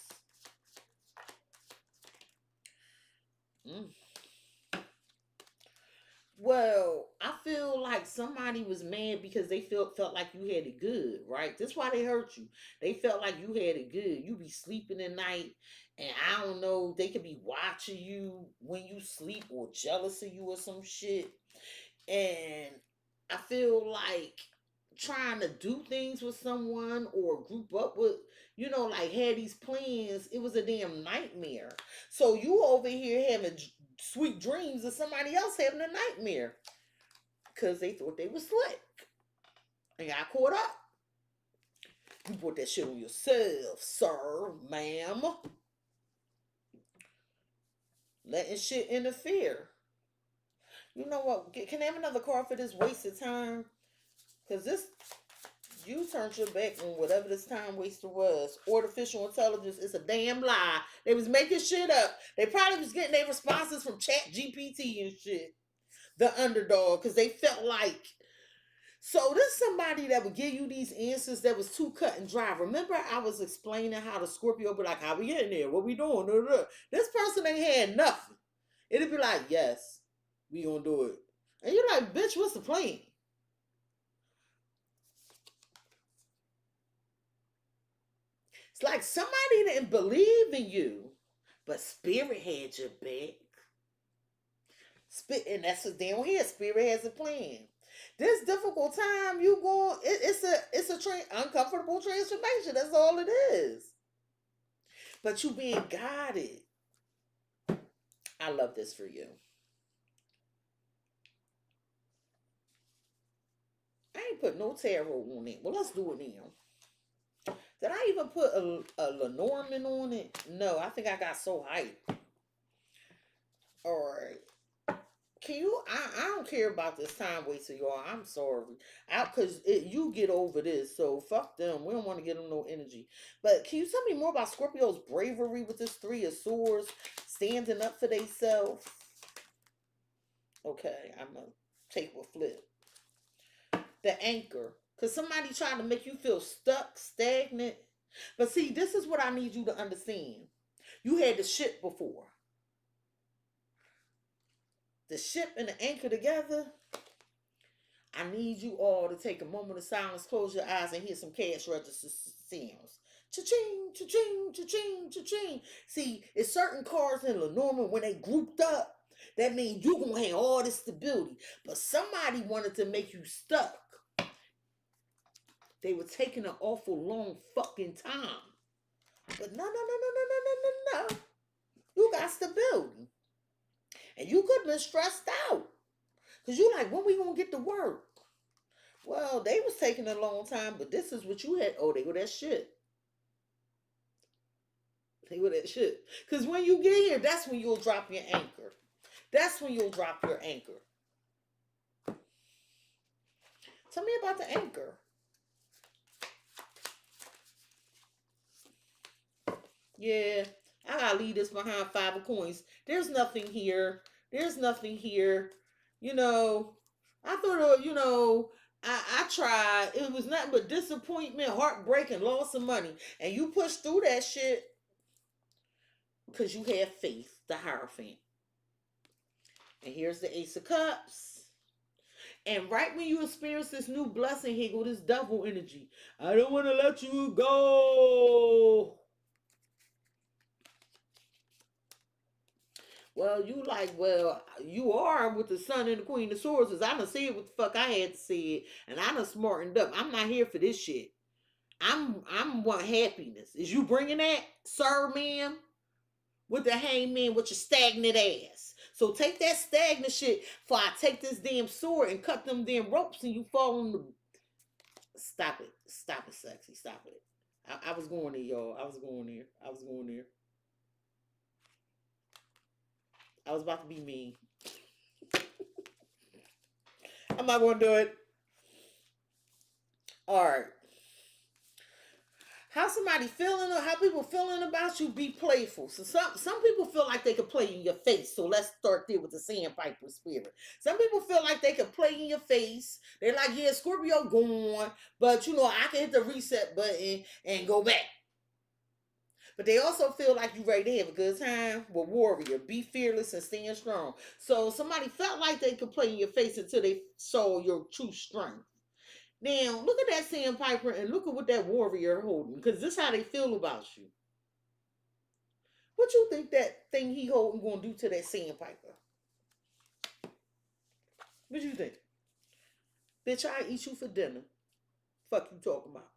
S2: Well, I feel like somebody was mad because they felt like you had it good, right? That's why they hurt you. They felt like you had it good. You be sleeping at night, and I don't know, they could be watching you when you sleep or jealous of you or some shit. And I feel like trying to do things with someone or group up with, like had these plans, it was a damn nightmare. So you over here having sweet dreams of somebody else having a nightmare because they thought they was slick and got caught up. You brought that shit on yourself, sir, ma'am. Letting shit interfere. You know what? Can I have another card for this wasted time? Because you turned your back on whatever this time waster was. Artificial intelligence is a damn lie. They was making shit up. They probably was getting their responses from ChatGPT and shit. The underdog, because they felt like. So this somebody that would give you these answers that was too cut and dry. Remember I was explaining how the Scorpio be like, how we getting there? What we doing? This person ain't had nothing. It'd be like, yes, we gonna do it. And you're like, bitch, what's the plan? It's like somebody didn't believe in you, but spirit had your back. And that's what down here. Spirit has a plan. This difficult time you going, it's a uncomfortable transformation. That's all it is. But you being guided. I love this for you. I ain't put no tarot on it. Well, let's do it now. Did I even put a Lenormand on it? No, I think I got so hyped. All right. Can you? I don't care about this time waster, y'all. I'm sorry. Because you get over this, so fuck them. We don't want to give them no energy. But can you tell me more about Scorpio's bravery with this Three of Swords, standing up for themselves? Okay, I'm gonna take a flip. The anchor, because somebody trying to make you feel stuck, stagnant. But see, this is what I need you to understand. You had the shit before. the ship and the anchor together, I need you all to take a moment of silence, close your eyes, and hear some cash register sounds. Cha-ching, cha-ching, cha-ching, cha-ching. See, it's certain cards in Lenormand, when they grouped up, that means you're going to have all this stability. But somebody wanted to make you stuck. They were taking an awful long fucking time. But no. You got stability. And you could have been stressed out. Because you like, when we going to get to work? Well, they was taking a long time, but this is what you had. Oh, they were that shit. They were that shit. Because when you get here, that's when you'll drop your anchor. That's when you'll drop your anchor. Tell me about the anchor. Yeah, I gotta leave this behind 5 of coins. There's nothing here. There's nothing here. You know, I thought, I tried. It was nothing but disappointment, heartbreak, and loss of money. And you pushed through that shit because you had faith, the Hierophant. And here's the Ace of Cups. And right when you experience this new blessing, here go this devil energy. I don't want to let you go. Well, you are with the Sun and the Queen of Swords, because I done said what the fuck I had to say, and I done smartened up. I'm not here for this shit. I'm want happiness. Is you bringing that, sir, ma'am? With the hangman with your stagnant ass. So take that stagnant shit before I take this damn sword and cut them damn ropes and you fall on the... Stop it, Cexxi, stop it. I was going there, y'all. I was going there. I was about to be mean. I'm not going to do it. All right. How somebody feeling or how people feeling about you, be playful. So some people feel like they can play in your face. So let's start there with the sandpiper spirit. Some people feel like they can play in your face. They're like, yeah, Scorpio gone, but I can hit the reset button and go back. But they also feel like you ready to have a good time. Well, warrior, be fearless and stand strong. So somebody felt like they could play in your face until they saw your true strength. Now, look at that sandpiper and look at what that warrior holding, because this is how they feel about you. What you think that thing he holding going to do to that sandpiper? What you think? Bitch, I eat you for dinner. Fuck you talking about.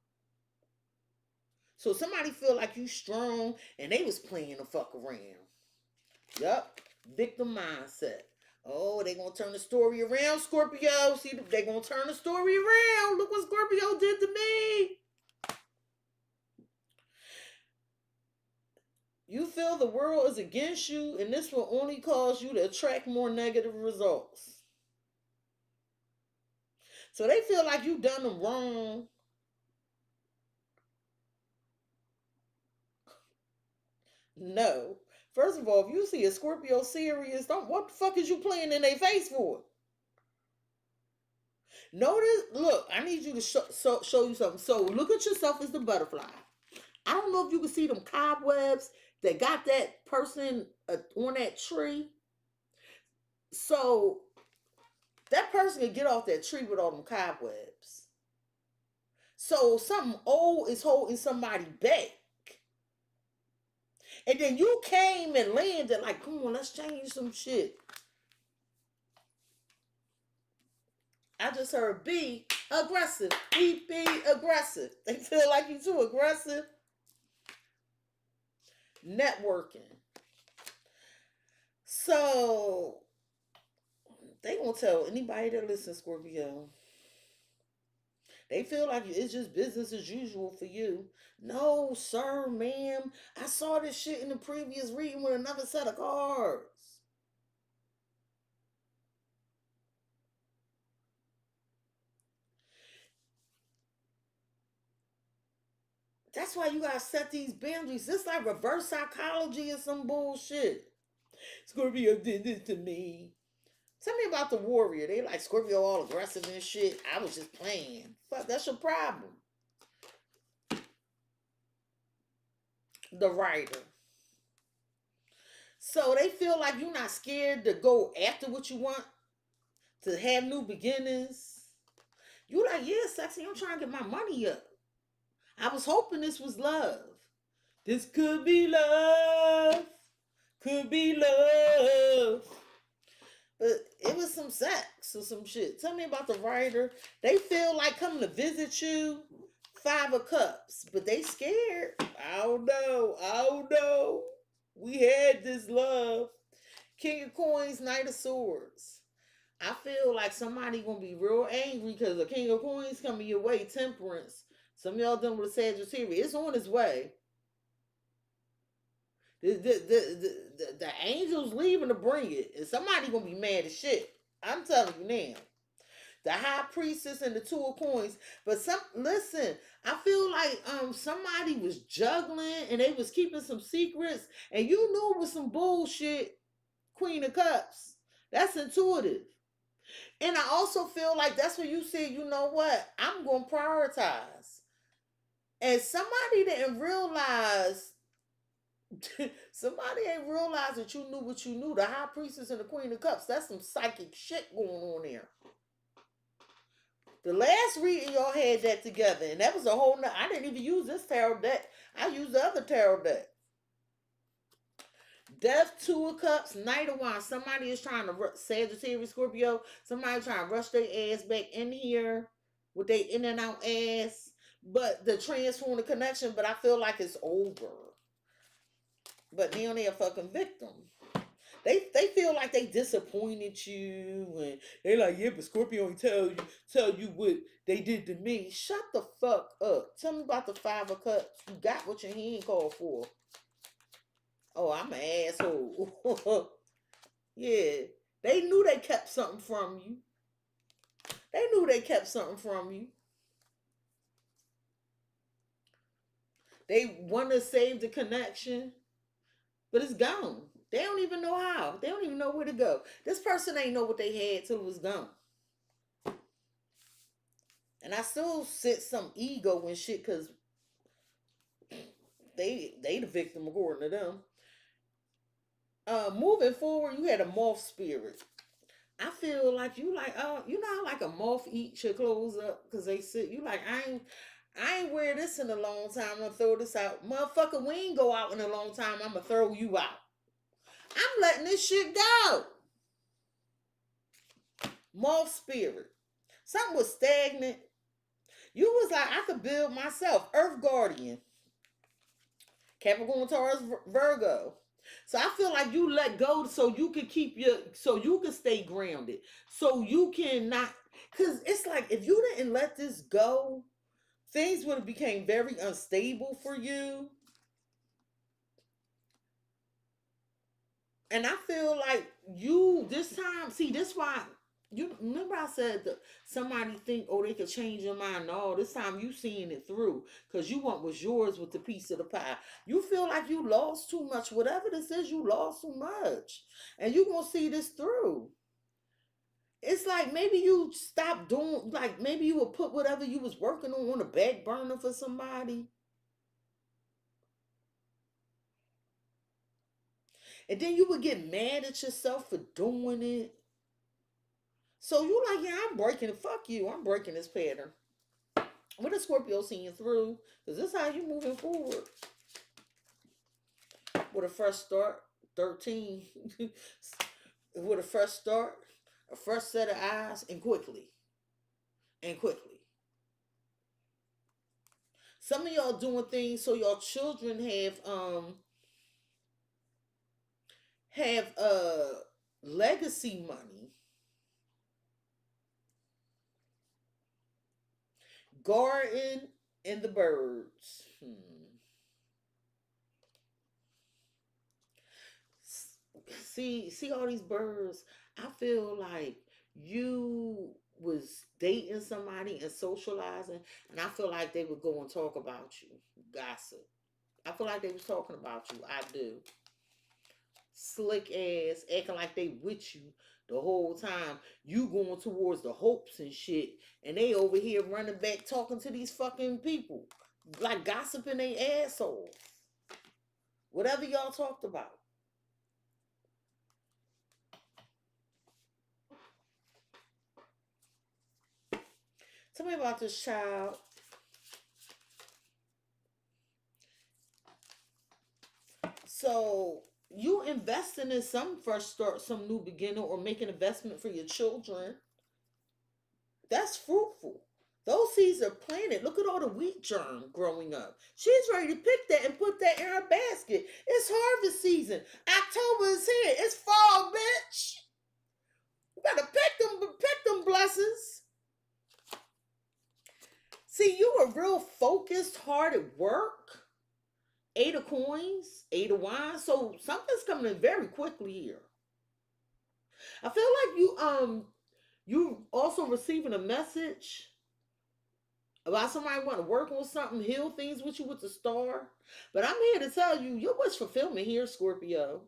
S2: So somebody feel like you strong and they was playing the fuck around. Yup. Victim mindset. Oh, they gonna turn the story around, Scorpio. See, they gonna turn the story around. Look what Scorpio did to me. You feel the world is against you, and this will only cause you to attract more negative results. So they feel like you done them wrong. No. First of all, if you see a Scorpio serious, what the fuck is you playing in their face for? Notice, look, I need you to show you something. So look at yourself as the butterfly. I don't know if you can see them cobwebs that got that person on that tree. So that person can get off that tree with all them cobwebs. So something old is holding somebody back. And then you came and landed like, come on, let's change some shit. I just heard be aggressive. Be aggressive. They feel like you're too aggressive. Networking. So they gonna tell anybody that listens, Scorpio. They feel like it's just business as usual for you. No, sir, ma'am. I saw this shit in the previous reading with another set of cards. That's why you gotta set these boundaries. This like reverse psychology or some bullshit. Scorpio did this to me. Tell me about the warrior. They like Scorpio all aggressive and shit. I was just playing. Fuck, that's your problem. The writer. So they feel like you're not scared to go after what you want, to have new beginnings. You like, yeah, sexy, I'm trying to get my money up. I was hoping this was love. This could be love. Could be love. But it was some sex or some shit. Tell me about the writer. They feel like coming to visit you. 5 of Cups. But they scared. I don't know. I don't know. We had this love. King of Coins, Knight of Swords. I feel like somebody gonna be real angry because the King of Coins coming your way. Temperance. Some of y'all done with a Sagittarius. It's on its way. The angels leaving to bring it. And somebody gonna be mad as shit. I'm telling you now. The High Priestess and the 2 of Coins. But listen, I feel like somebody was juggling and they was keeping some secrets, and you knew it was some bullshit. Queen of Cups. That's intuitive. And I also feel like that's when you said, you know what, I'm gonna prioritize. And somebody didn't realize. Somebody ain't realized that you knew what you knew. The High Priestess and the Queen of Cups. That's some psychic shit going on there. The last reading y'all had that together, and that was a whole nother. I didn't even use this tarot deck. I used the other tarot deck. Death, 2 of Cups, Knight of Wands. Somebody is trying to Sagittarius, Scorpio. Somebody trying to rush their ass back in here with their in and out ass. But the transform the connection. But I feel like it's over. But now they're a fucking victim. They feel like they disappointed you, and they like, yeah, but Scorpio ain't tell you what they did to me. Shut the fuck up. Tell me about the 5 of Cups. You got what your hand called for. Oh, I'm an asshole. Yeah. They knew they kept something from you. They knew they kept something from you. They want to save the connection, but it's gone. They don't even know how. They don't even know where to go. This person ain't know what they had till it was gone. And I still sit some ego and shit because they the victim according to them. Moving forward, you had a moth spirit. I feel like you like, you know how like a moth eats your clothes up because they sit. You like, I ain't wear this in a long time. I'm gonna throw this out, motherfucker. We ain't go out in a long time. I'm gonna throw you out. I'm letting this shit go. Moth spirit. Something was stagnant. You was like, I could build myself. Earth Guardian. Capricorn, Taurus, Virgo. So I feel like you let go so you can so you can stay grounded. So you can not, because it's like if you didn't let this go, things would have became very unstable for you. And I feel like you this time, see, this why you remember I said that somebody think, oh, they could change your mind. No, this time you seeing it through because you want what's yours with the piece of the pie. You feel like you lost too much. Whatever this is, you lost too much. And you gonna see this through. It's like maybe you stop doing, like maybe you would put whatever you was working on a back burner for somebody. And then you would get mad at yourself for doing it. So you like, yeah, I'm breaking it. Fuck you. I'm breaking this pattern. What is Scorpio seeing through? Because this is how you moving forward. With a fresh start. 13. With a fresh start. A fresh set of eyes. And quickly. And quickly. Some of y'all doing things so your children have legacy money. Garden and the birds. See all these birds. I feel like you was dating somebody and socializing, and I feel like they would go and talk about you. Gossip. I feel like they was talking about you. I do. Slick ass, acting like they with you the whole time. You going towards the hopes and shit, and they over here running back talking to these fucking people. Like gossiping their ass off. Whatever y'all talked about. Tell me about this child. So you investing in some fresh start, some new beginning, or make an investment for your children. That's fruitful. Those seeds are planted. Look at all the wheat germ growing up. She's ready to pick that and put that in her basket. It's harvest season. October is here. It's fall, bitch. You gotta pick them blessings. See, you were real focused, hard at work. 8 of coins, 8 of wands. So something's coming in very quickly here. I feel like you also receiving a message about somebody want to work on something, heal things with you with the star. But I'm here to tell you, your wish fulfillment here, Scorpio.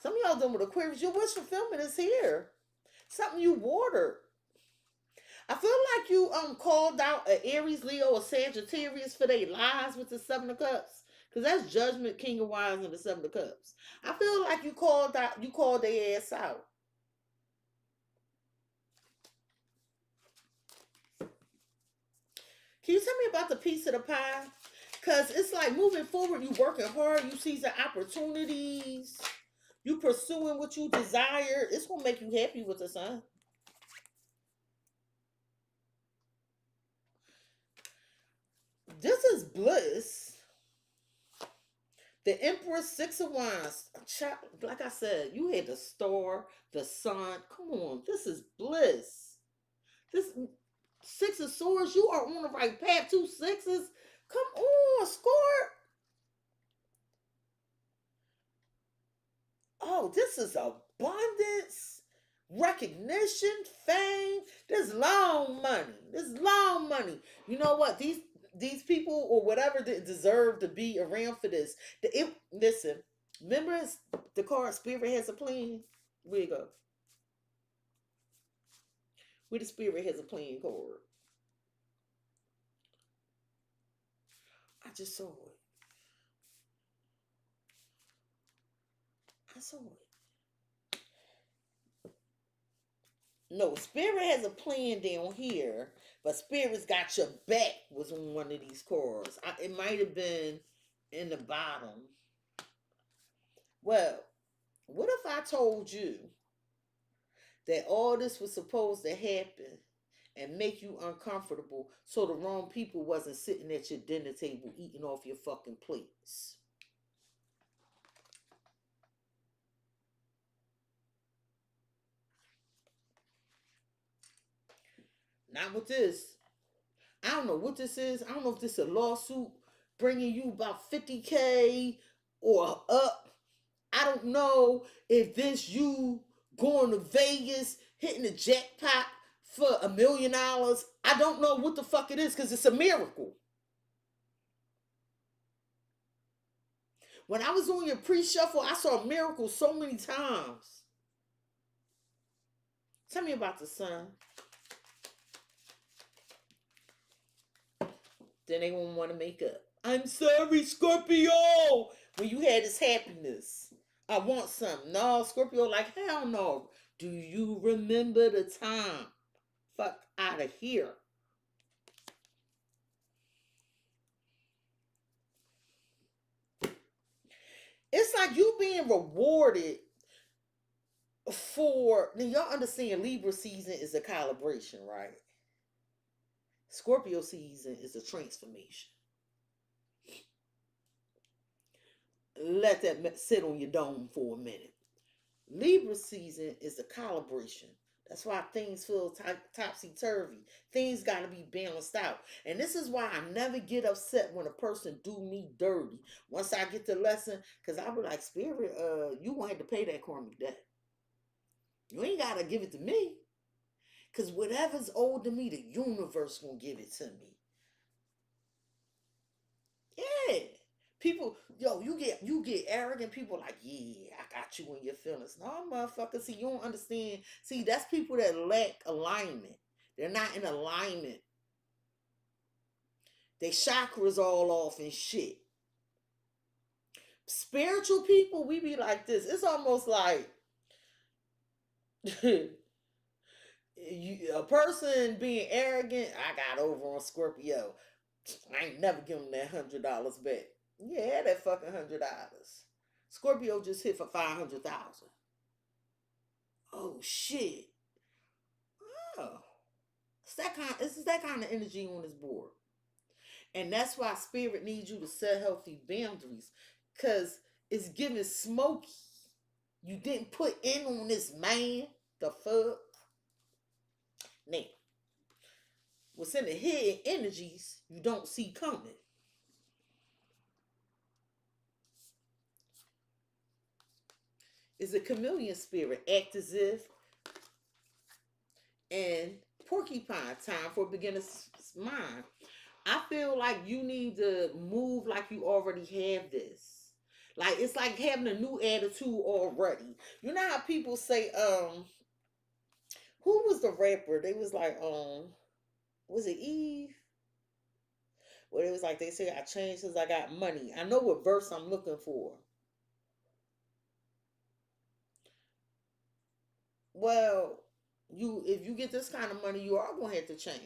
S2: Some of y'all done with Aquarius, your wish fulfillment is here. Something you watered. I feel like you called out an Aries, Leo, or Sagittarius for their lies with the 7 of Cups. Because that's Judgment, King of Wands, and the 7 of Cups. I feel like you called their ass out. Can you tell me about the piece of the pie? Because it's like moving forward, you working hard, you seizing opportunities, you pursuing what you desire. It's going to make you happy with the sun. This is bliss. The Empress, 6 of Wands. Like I said, you had the star, the sun. Come on, this is bliss. This 6 of Swords, you are on the right path. 2 6s. Come on, Scorp. Oh, this is abundance, recognition, fame. This long money. This long money. You know what? These people or whatever that deserve to be around for this. Listen, remember the card Spirit has a plan? Where you go? Where the Spirit has a plan card? I just saw it. I saw it. No, Spirit has a plan down here, but Spirit's got your back was on one of these cards. It might have been in the bottom. Well, what if I told you that all this was supposed to happen and make you uncomfortable so the wrong people wasn't sitting at your dinner table eating off your fucking plates? Not with this. I don't know what this is. I don't know if this is a lawsuit bringing you about 50K or up. I don't know if this you going to Vegas, hitting the jackpot for $1 million. I don't know what the fuck it is because it's a miracle. When I was doing your pre-shuffle, I saw miracles so many times. Tell me about the sun. Then they won't want to make up. I'm sorry, Scorpio. When you had this happiness, I want something. No, Scorpio, like, hell no. Do you remember the time? Fuck out of here. It's like you being rewarded for. Now, y'all understand Libra season is a calibration, right? Scorpio season is a transformation. Let that sit on your dome for a minute. Libra season is a calibration. That's why things feel topsy-turvy. Things got to be balanced out. And this is why I never get upset when a person do me dirty. Once I get the lesson, because I be like, Spirit, you won't have to pay that karmic debt. You ain't got to give it to me. Because whatever's owed to me, the universe going to give it to me. Yeah. People, you get arrogant. People like, yeah, I got you in your feelings. No, motherfucker. See, you don't understand. See, that's people that lack alignment. They're not in alignment. They chakras all off and shit. Spiritual people, we be like this. It's almost like A person being arrogant, I got over on Scorpio. I ain't never give him that $100 back. Yeah, that fucking $100. Scorpio just hit for 500,000. Oh shit. Oh. This is that kind of energy on this board. And that's why spirit needs you to set healthy boundaries. Cause it's giving smoky. You didn't put in on this man. The fuck? Now, what's in the hidden energies you don't see coming. Is a chameleon spirit. Act as if and porcupine time for beginner's mind. I feel like you need to move like you already have this. Like it's like having a new attitude already. You know how people say, who was the rapper? They was like, was it Eve? Where it was like they say I changed since I got money. I know what verse I'm looking for. Well, if you get this kind of money, you are gonna have to change.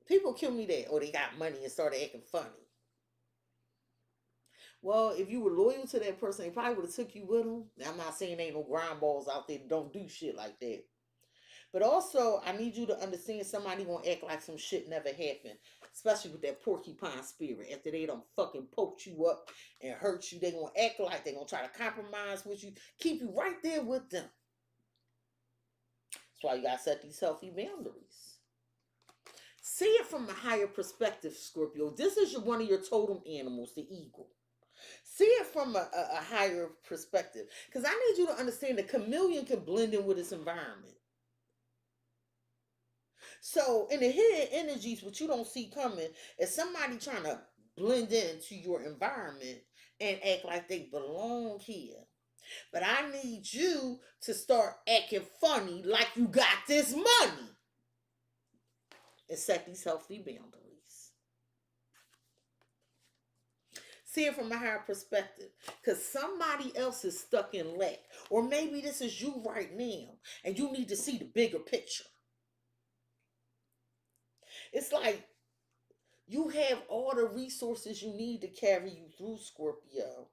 S2: People kill me that, or they got money and started acting funny. Well, if you were loyal to that person, they probably would have took you with them. Now, I'm not saying ain't no grind balls out there that don't do shit like that. But also, I need you to understand somebody gonna act like some shit never happened. Especially with that porcupine spirit. After they done fucking poked you up and hurt you, they gonna act like they gonna try to compromise with you. Keep you right there with them. That's why you gotta set these healthy boundaries. See it from a higher perspective, Scorpio. This is one of your totem animals, the eagle. See it from a higher perspective. Because I need you to understand the chameleon can blend in with its environment. So in the hidden energies, what you don't see coming is somebody trying to blend into your environment and act like they belong here. But I need you to start acting funny like you got this money. And set these healthy boundaries. See it from a higher perspective. Because somebody else is stuck in lack. Or maybe this is you right now. And you need to see the bigger picture. It's like you have all the resources you need to carry you through, Scorpio.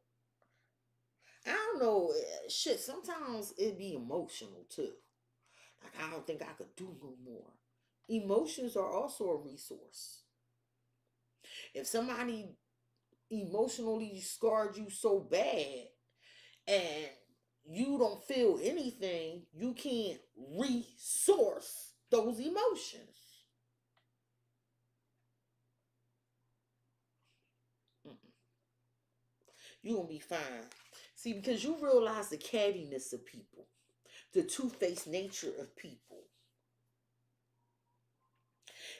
S2: I don't know. Shit, sometimes it be emotional too. Like, I don't think I could do no more. Emotions are also a resource. If somebody emotionally scarred you so bad and you don't feel anything, you can't resource those emotions. You're going to be fine. See, because you realize the cattiness of people, the two-faced nature of people.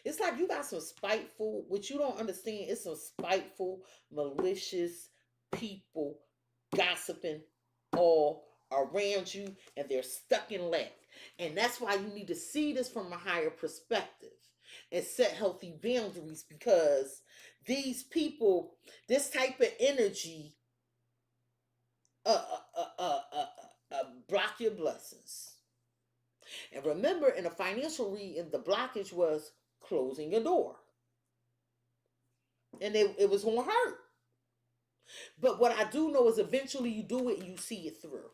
S2: It's like you got some spiteful, which you don't understand, it's some spiteful, malicious people gossiping all around you, and they're stuck in lack. And that's why you need to see this from a higher perspective and set healthy boundaries, because these people, this type of energy, block your blessings. And remember, in a financial reading, the blockage was closing a door. And it was going to hurt. But what I do know is eventually you do it and you see it through.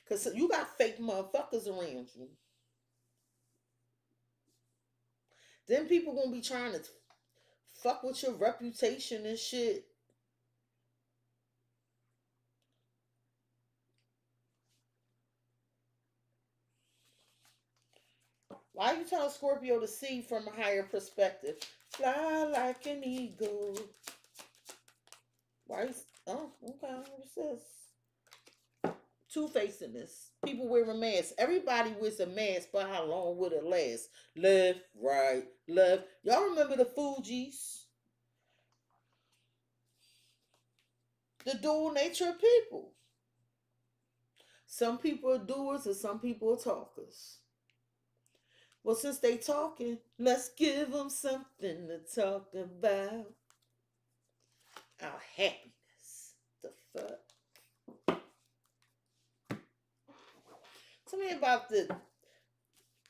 S2: Because you got fake motherfuckers around you. Then people going to be trying to fuck with your reputation and shit. Why you tell Scorpio to see from a higher perspective? Fly like an eagle. Why? Oh, okay. What's this? Two-facedness. People wearing masks. Everybody wears a mask, but how long would it last? Left, right, left. Y'all remember the Fugees? The dual nature of people. Some people are doers and some people are talkers. Well, since they talking, let's give them something to talk about. Our happiness. The fuck? me about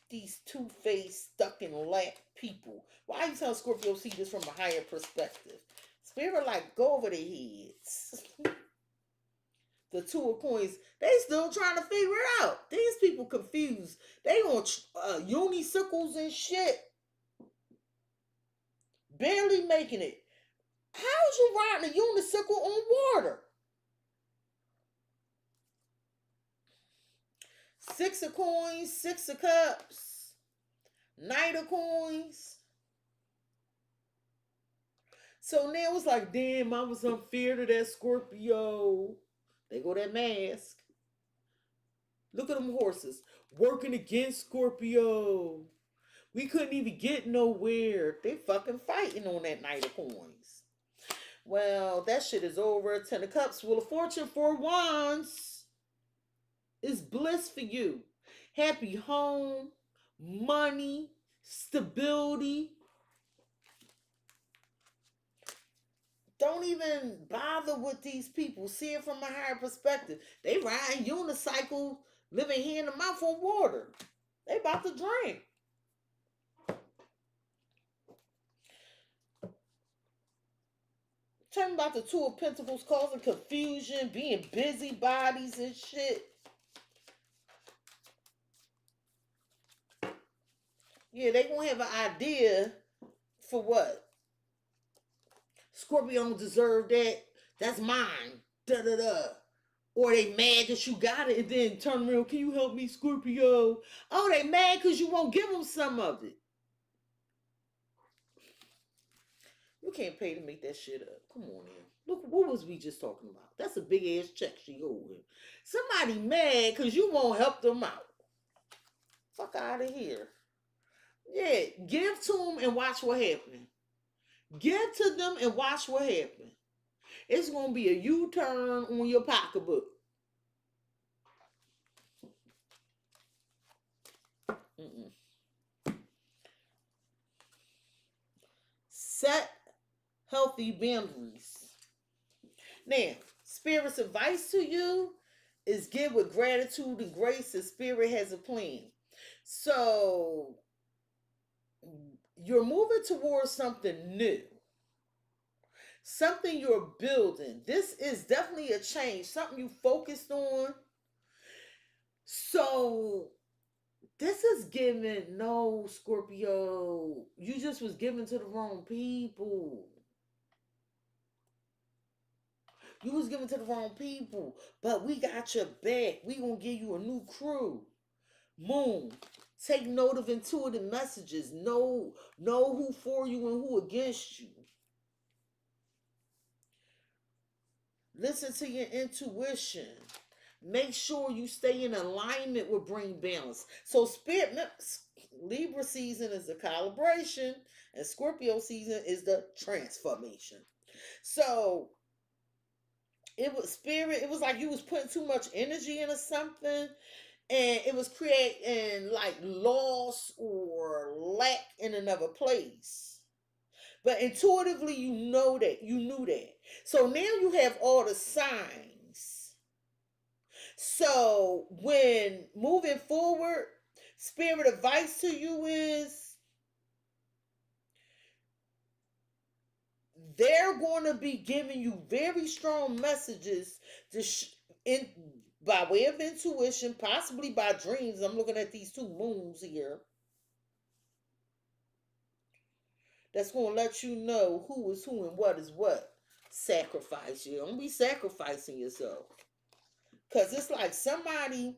S2: these two-faced, stuck in lap people. Why you tell Scorpio see this from a higher perspective? Spirit like go over their heads. The two of coins, they still trying to figure it out. These people confused. They on unicycles and shit, barely making it. How's you riding a unicycle on water? Six of coins, six of cups, knight of coins. So now it's like, damn, I was unfair to that Scorpio. They go that mask. Look at them horses working against Scorpio. We couldn't even get nowhere. They fucking fighting on that Knight of Coins. Well, that shit is over. Ten of Cups, Wheel of Fortune, Four of Wands. It's bliss for you. Happy home, money, stability. Don't even bother with these people. See it from a higher perspective. They riding unicycles, living hand to mouth on water. They about to drink. Tell me about the Two of Pentacles causing confusion, being busybodies and shit. Yeah, they gonna have an idea for what? Scorpio don't deserve that. That's mine. Da da da. Or they mad because you got it and then turn around, can you help me, Scorpio? Oh, they mad because you won't give them some of it. You can't pay to make that shit up. Come on, man. Look, what was we just talking about? That's a big ass check she holding. Somebody mad because you won't help them out. Fuck out of here. Yeah, give to them and watch what happens. Give to them and watch what happens. It's going to be a U-turn on your pocketbook. Set healthy boundaries. Now, Spirit's advice to you is give with gratitude and grace, and Spirit has a plan. So, you're moving towards something new. Something you're building. This is definitely a change. Something you focused on. So, this is giving, no, Scorpio. You just was giving to the wrong people. You was giving to the wrong people. But we got your back. We gonna give you a new crew. Moon. Take note of intuitive messages. Know who for you and who against you. Listen to your intuition. Make sure you stay in alignment with bring balance. So Spirit, Libra season is the calibration and Scorpio season is the transformation. So it was Spirit, it was like you was putting too much energy into something and it was creating like loss or lack in another place. But intuitively you know that, you knew that. So now you have all the signs. So when moving forward, Spirit advice to you is they're going to be giving you very strong messages by way of intuition, possibly by dreams. I'm looking at these two moons here. That's going to let you know who is who and what is what. Sacrifice you. Don't be sacrificing yourself. Because it's like somebody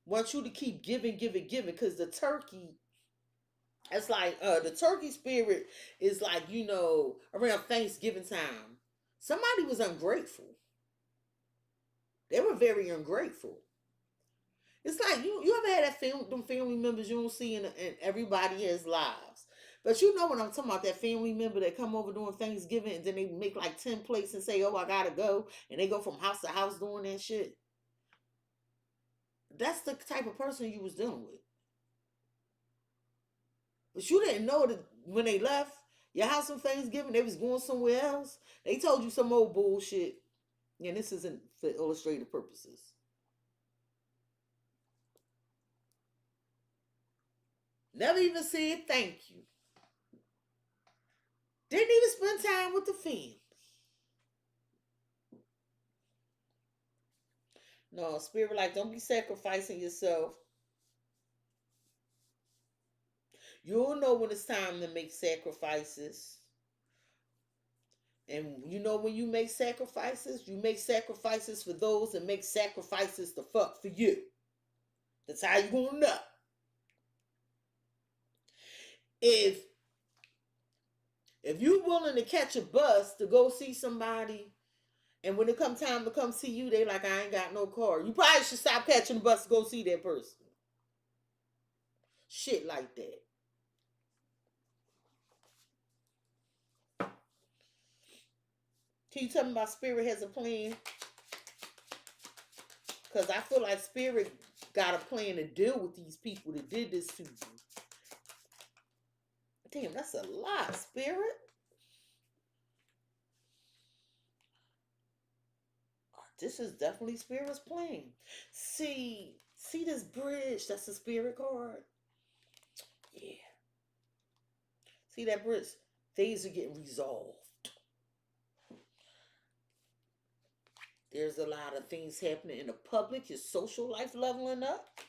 S2: wants you to keep giving. Because the turkey, it's like the turkey spirit is like, around Thanksgiving time. Somebody was ungrateful. They were very ungrateful. It's like, you ever had them family members you don't see and everybody has lives. But you know what I'm talking about, that family member that come over during Thanksgiving and then they make like 10 plates and say, oh, I gotta go. And they go from house to house doing that shit. That's the type of person you was dealing with. But you didn't know that when they left your house on Thanksgiving, they was going somewhere else. They told you some old bullshit. And this isn't for illustrative purposes. Never even said thank you. Didn't even spend time with the family. No, spirit like, don't be sacrificing yourself. You'll know when it's time to make sacrifices. And you know when you make sacrifices for those that make sacrifices to fuck for you. That's how you gonna know. If you willing to catch a bus to go see somebody, and when it come time to come see you, they like, I ain't got no car. You probably should stop catching the bus to go see that person. Shit like that. Can you tell me my spirit has a plan? Because I feel like spirit got a plan to deal with these people that did this to you. Damn, that's a lot, spirit. This is definitely spirit's plan. See this bridge? That's a spirit card. Yeah. See that bridge? Things are getting resolved. There's a lot of things happening in the public. Your social life leveling up.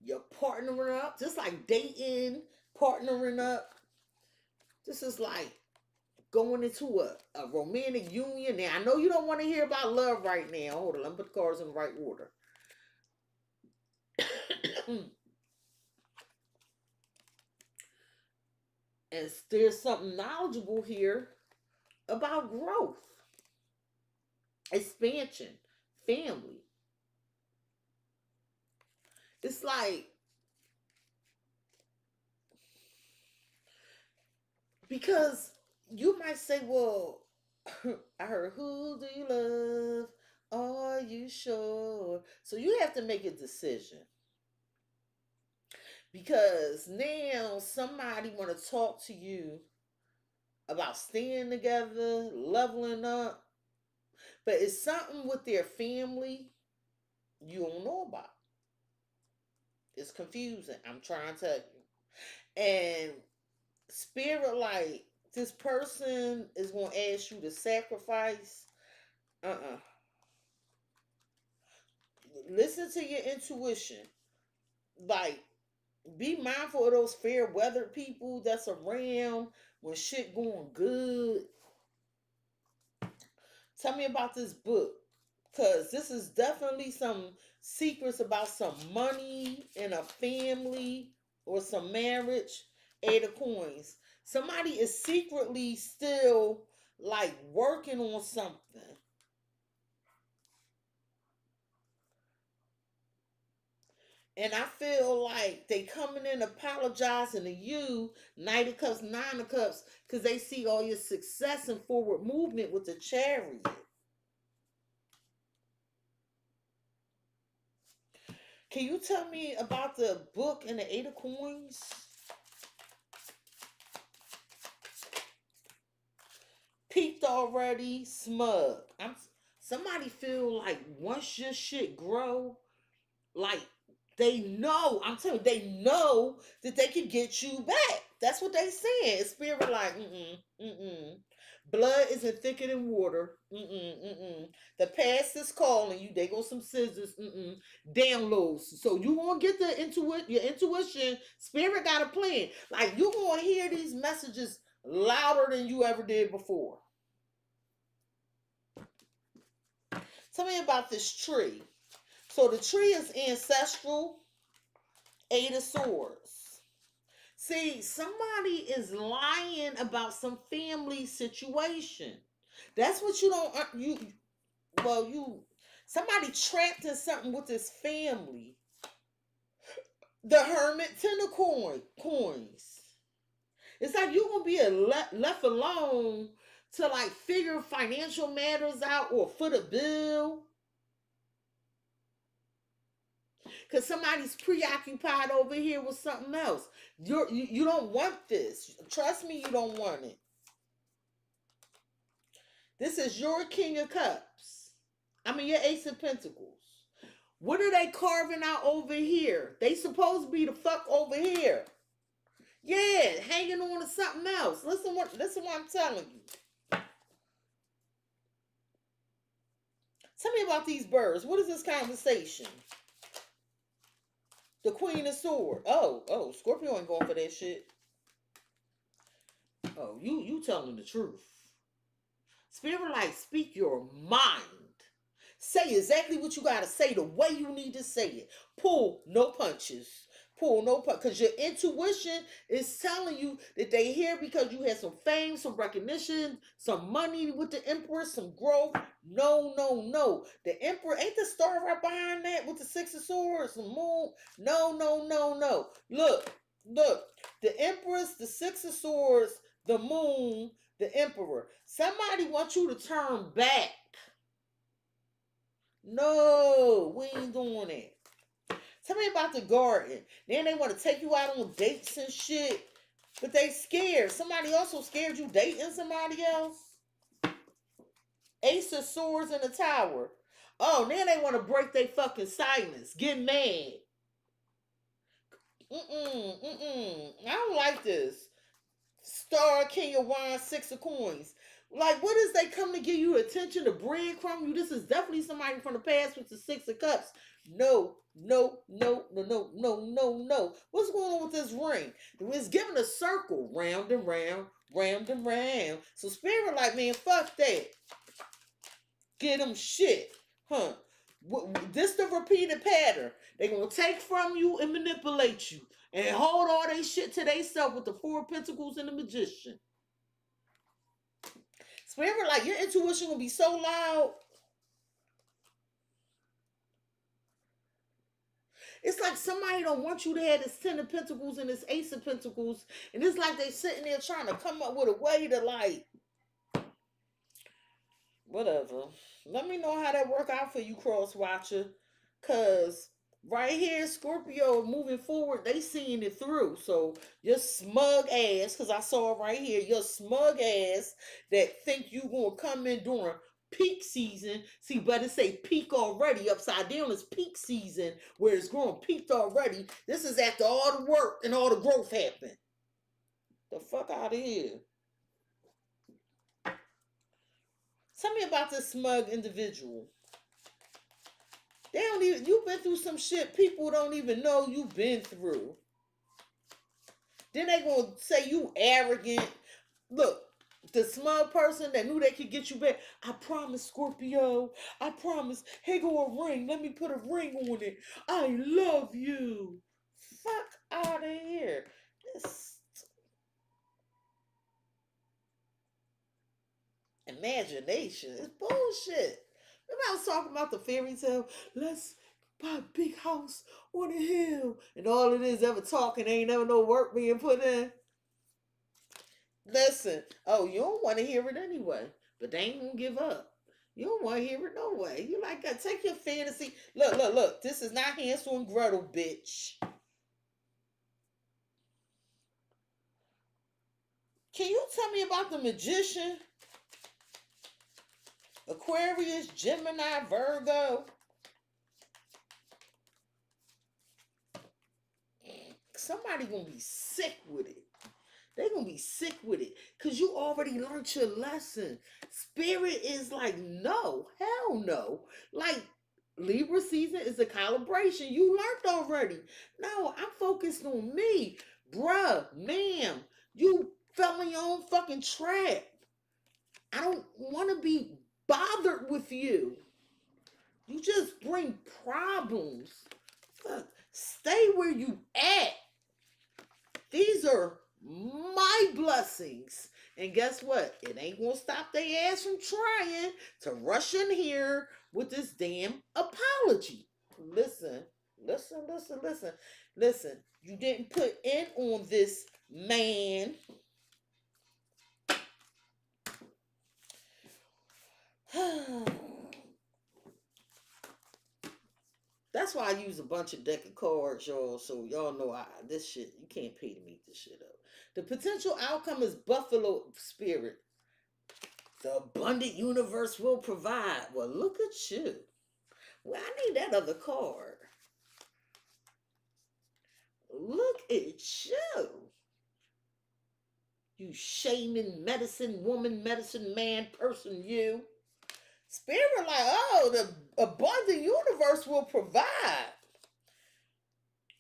S2: You're partnering up. Just like dating, partnering up. This is like going into a romantic union. Now, I know you don't want to hear about love right now. Hold on, let me put the cards in the right order. And there's something knowledgeable here about growth, expansion, family. It's like, because you might say, well, I heard, who do you love? Are you sure? So you have to make a decision. Because now somebody want to talk to you about staying together, leveling up. But it's something with their family you don't know about. It's confusing. I'm trying to tell you. And spirit, like, this person is going to ask you to sacrifice. Listen to your intuition. Like, be mindful of those fair weather people that's around when shit going good. Tell me about this book. Because this is definitely some secrets about some money in a family or some marriage. 8 of Coins. Somebody is secretly still like working on something. And I feel like they coming in apologizing to you, Knight of Cups, 9 of Cups, because they see all your success and forward movement with the Chariot. Can you tell me about the book and the 8 of Coins? Peaked already, smug. Somebody feel like once your shit grow, like they know, I'm telling you, they know that they can get you back. That's what they saying. Spirit like, blood isn't thicker than water. The past is calling you. They go some scissors. Downloads. So you gonna get your intuition. Spirit got a plan. Like, you gonna hear these messages louder than you ever did before. Tell me about this tree. So the tree is ancestral. 8 of Swords. See, somebody is lying about some family situation. That's what you don't, somebody trapped in something with this family. The Hermit, 10 of coins. It's like you're going to be left alone to like figure financial matters out or foot a bill. Because somebody's preoccupied over here with something else. You don't want this. Trust me, you don't want it. This is your King of Cups. I mean, your Ace of Pentacles. What are they carving out over here? They supposed to be the fuck over here. Yeah, hanging on to something else. Listen what I'm telling you. Tell me about these birds. What is this conversation? The Queen of Swords. Oh, Scorpio ain't going for that shit. Oh, you telling the truth. Spirit like, speak your mind. Say exactly what you gotta say the way you need to say it. Pull no punches. Pull no punch. Because your intuition is telling you that they here because you had some fame, some recognition, some money with the Emperor, some growth. No, no, no. The Emperor, ain't the star right behind that with the Six of Swords, the moon? No, no, no, no. Look. The Empress, the Six of Swords, the moon, the Emperor. Somebody wants you to turn back. No, we ain't doing it. Tell me about the garden. Then they want to take you out on dates and shit. But they scared. Somebody also scared you dating somebody else. Ace of Swords in the tower. Oh, then they want to break their fucking silence. Get mad. I don't like this. Star, King of Wands, Six of Coins. Like, what is they come to give you attention to breadcrumb you? This is definitely somebody from the past with the Six of Cups. No. What's going on with this ring? It's giving a circle, round and round, round and round. So Spirit like, man, fuck that. Get them shit. Huh. This the repeated pattern. They gonna take from you and manipulate you. And hold all they shit to themselves with the Four of Pentacles and the Magician. Spirit like, your intuition gonna be so loud. It's like somebody don't want you to have this Ten of Pentacles and this Ace of Pentacles. And it's like they sitting there trying to come up with a way to like, whatever. Let me know how that work out for you, Cross Watcher. Cause right here, Scorpio moving forward, they seeing it through. So your smug ass, because I saw it right here, your smug ass that think you gonna come in during peak season. See, but it say peak already. Upside down is peak season, where it's growing peaked already. This is after all the work and all the growth happened. The fuck out of here. Tell me about this smug individual. They don't even, you've been through some shit people don't even know you've been through. Then they gonna say you arrogant. Look, the smug person that knew they could get you back. I promise, Scorpio. I promise. Here go a ring. Let me put a ring on it. I love you. Fuck out of here. This imagination is bullshit. Remember I was talking about the fairy tale? Let's buy a big house on a hill. And all it is ever talking, ain't never no work being put in. Listen, oh, you don't want to hear it anyway. But they ain't gonna give up. You don't want to hear it no way. You like that. Take your fantasy. Look. This is not Hansel and Gretel, bitch. Can you tell me about the Magician? Aquarius, Gemini, Virgo. Somebody gonna be sick with it. They're gonna be sick with it. Cause you already learned your lesson. Spirit is like, no, hell no. Like, Libra season is a calibration. You learned already. No, I'm focused on me. Bruh, ma'am, you fell in your own fucking trap. I don't want to be bothered with you. You just bring problems. Fuck. Stay where you at. These are my blessings. And guess what? It ain't gonna stop their ass from trying to rush in here with this damn apology. Listen. You didn't put in on this, man. That's why I use a bunch of deck of cards, y'all. So y'all know this shit, you can't pay to make this shit up. The potential outcome is Buffalo Spirit. The abundant universe will provide. Well, look at you. Well, I need that other card. Look at you. You shaming medicine woman, medicine man person, you. Spirit like, oh, the abundant universe will provide.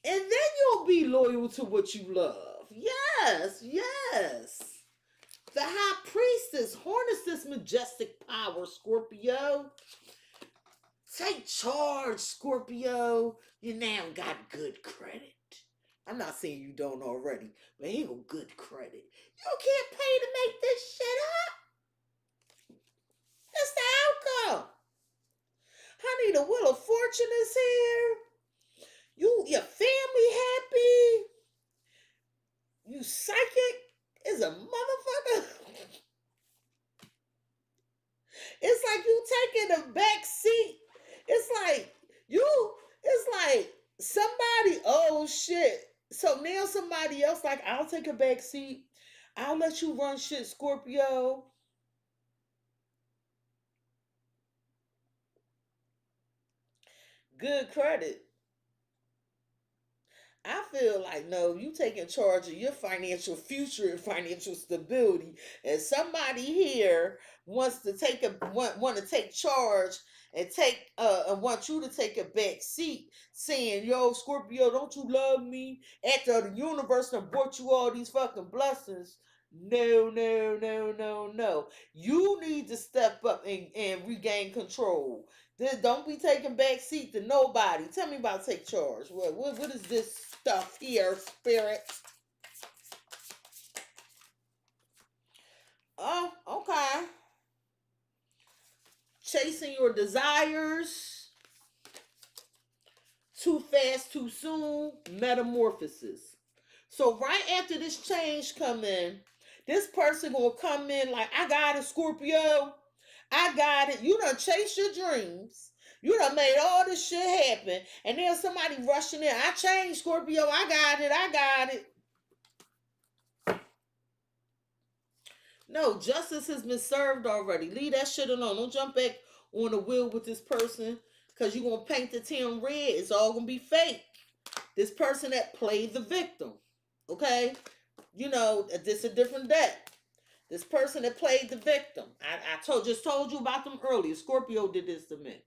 S2: And then you'll be loyal to what you love. Yes, yes. The high priestess, harness this majestic power, Scorpio. Take charge, Scorpio. You now got good credit. I'm not saying you don't already, but he got good credit. You can't pay to make this shit up. That's the outcome. Honey, the Wheel of Fortune is here. Your family happy. You psychic is a motherfucker. It's like you taking a back seat. It's like somebody, oh shit. So now somebody else like, I'll take a back seat. I'll let you run shit, Scorpio. Good credit. I feel like, no, you taking charge of your financial future and financial stability, and somebody here wants to want to take charge and want you to take a back seat, saying, "Yo, Scorpio, don't you love me?" After the universe done brought you all these fucking blessings. No, no, no, no, no. You need to step up and regain control. Don't be taking back seat to nobody. Tell me about take charge. What is this stuff here, spirit? Oh, okay. Chasing your desires. Too fast, too soon. Metamorphosis. So right after this change come in, this person gonna come in like, I got it, Scorpio. I got it. You done chased your dreams. You done made all this shit happen. And then somebody rushing in. I changed, Scorpio. I got it. I got it. No, justice has been served already. Leave that shit alone. Don't jump back on the wheel with this person because you're going to paint the town red. It's all going to be fake. This person that played the victim. Okay? You know, this a different deck. This person that played the victim. I just told you about them earlier. Scorpio did this to me.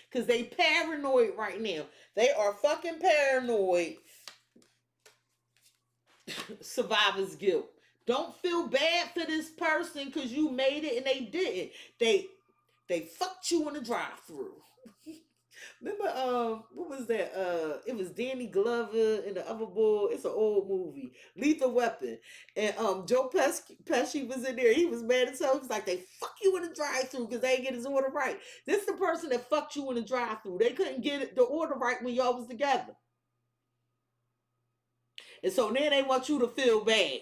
S2: Because they paranoid right now. They are fucking paranoid. Survivor's guilt. Don't feel bad for this person because you made it and they didn't. They fucked you in the drive-thru. Remember, what was that? It was Danny Glover and the other boy. It's an old movie, Lethal Weapon, and Joe Pesci was in there. He was mad as hell. He was like, "They fuck you in the drive-thru because they ain't get his order right." This is the person that fucked you in the drive-thru. They couldn't get the order right when y'all was together, and so then they want you to feel bad.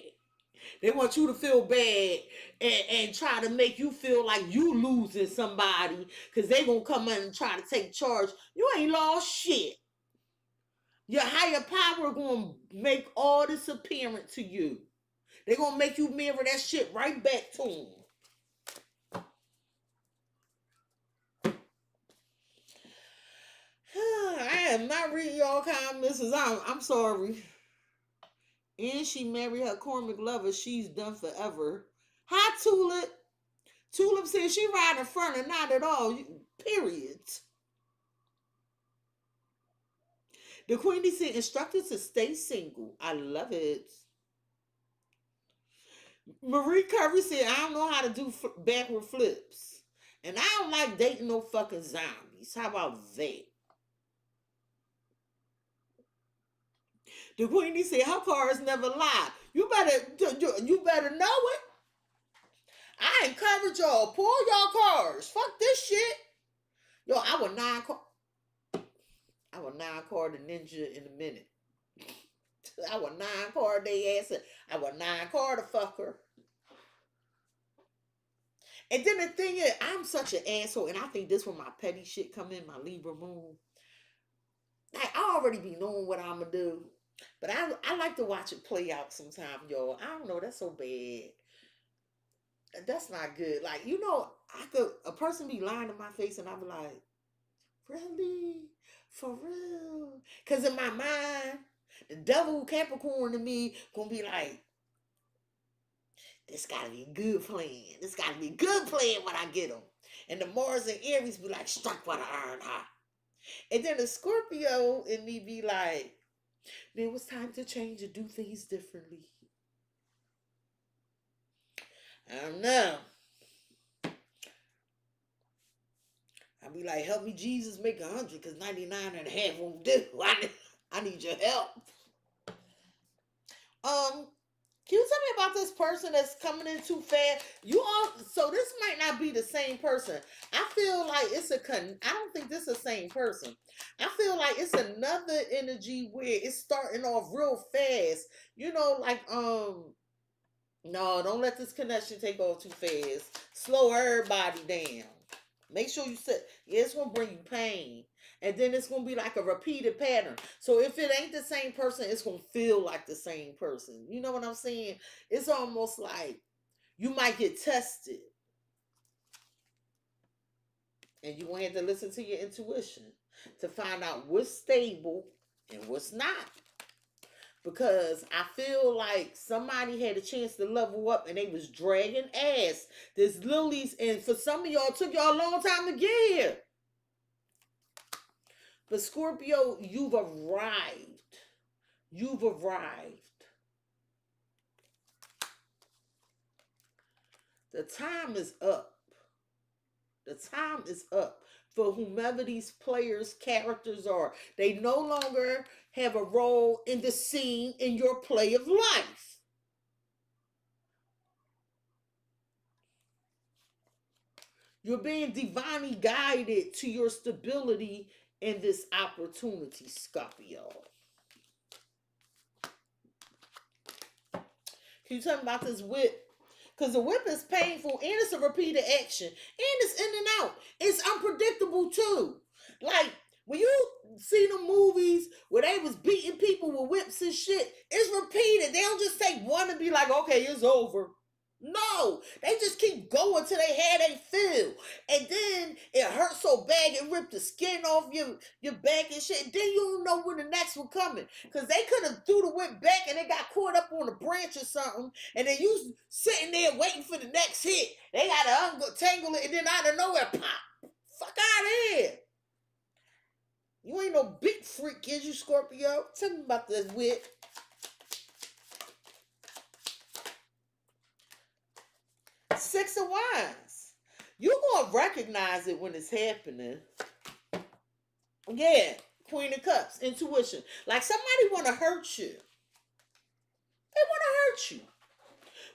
S2: They want you to feel bad and try to make you feel like you losing somebody because they gonna come in and try to take charge. You ain't lost shit. Your higher power gonna make all this apparent to you. They gonna make you mirror that shit right back to them. I am not reading y'all comments. I'm sorry. And she married her karmic lover. She's done forever. Hi, Tulip. Tulip says she right in front and not at all. Period. The Queenie said instructed to stay single. I love it. Marie Curry said I don't know how to do backward flips. And I don't like dating no fucking zombies. How about that? The Queenie said her cars never lie. You better know it. I encourage y'all, pull y'all cars. Fuck this shit. Yo, I will nine card the ninja in a minute. I will nine card they ass. I will nine card a fucker. And then the thing is, I'm such an asshole, and I think this when my petty shit come in, my Libra moon. Like, I already be knowing what I'm gonna do. But I like to watch it play out sometime, y'all. I don't know, that's so bad. That's not good. Like, you know, a person be lying in my face and I be like, really? For real? Because in my mind, the devil Capricorn to me gonna be like, this gotta be a good plan. This gotta be a good plan when I get them. And the Mars and Aries be like, struck by the iron hot. And then the Scorpio in me be like, it was time to change and do things differently. I don't know. I'll be like, help me, Jesus, make 100 because 99 and a half won't do. I need your help. Can you tell me about this person that's coming in too fast? So this might not be the same person. I feel like I don't think this is the same person. I feel like it's another energy where it's starting off real fast. No, don't let this connection take off too fast. Slow everybody down. Make sure you sit. Yeah, it's gonna bring you pain. And then it's gonna be like a repeated pattern. So if it ain't the same person, it's gonna feel like the same person. You know what I'm saying? It's almost like you might get tested. And you gonna have to listen to your intuition to find out what's stable and what's not. Because I feel like somebody had a chance to level up and they was dragging ass. There's lilies, and for some of y'all, it took y'all a long time to get here. But Scorpio, you've arrived. You've arrived. The time is up. The time is up for whomever these players' characters are. They no longer have a role in the scene in your play of life. You're being divinely guided to your stability in this opportunity, Scorpio. Can you tell me about this whip? Because the whip is painful and it's a repeated action. And it's in and out. It's unpredictable too. Like, when you see the movies where they was beating people with whips and shit, it's repeated. They don't just take one and be like, okay, it's over. No, they just keep going till they had a feel. And then it hurts so bad it ripped the skin off your back and shit. And then you don't know when the next one coming. Because they could have threw the whip back and it got caught up on a branch or something. And then you sitting there waiting for the next hit. They got to untangle it and then out of nowhere, pop. Fuck out of here. You ain't no big freak, is you, Scorpio? Tell me about this whip. Six of Wands. You're going to recognize it when it's happening. Yeah. Queen of Cups. Intuition. Like somebody want to hurt you. They want to hurt you.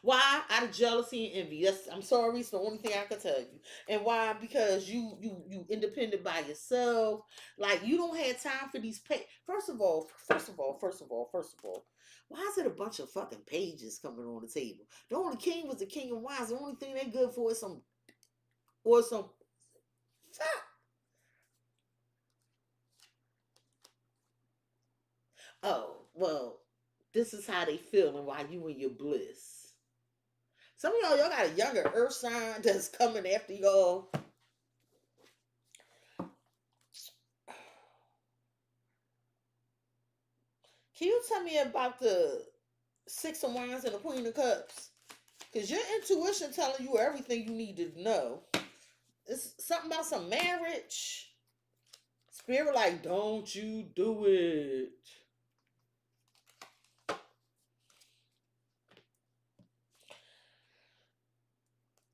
S2: Why? Out of jealousy and envy. I'm sorry, it's the only thing I can tell you. And why? Because you independent by yourself. Like you don't have time for these First of all, why is it a bunch of fucking pages coming on the table? The only king was the King of Wands. The only thing they good for is some fuck. Oh, well, this is how they feeling while you in your bliss. Some of y'all got a younger earth sign that's coming after y'all. Can you tell me about the Six of Wands and the Queen of Cups? Because your intuition telling you everything you need to know. It's something about some marriage. Spirit like, don't you do it.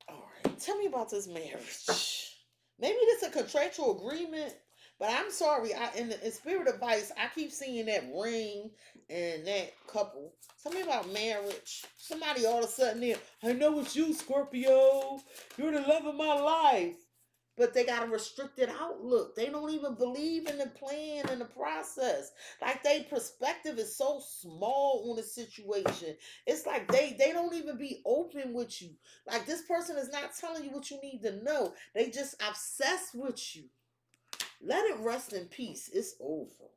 S2: All right, tell me about this marriage. Maybe this is a contractual agreement, but I'm sorry. In spirit advice, I keep seeing that ring and that couple. Tell me about marriage. Somebody all of a sudden there, I know it's you, Scorpio. You're the love of my life. But they got a restricted outlook. They don't even believe in the plan and the process. Like their perspective is so small on the situation. It's like they don't even be open with you. Like this person is not telling you what you need to know. They just obsessed with you. Let it rest in peace. It's over.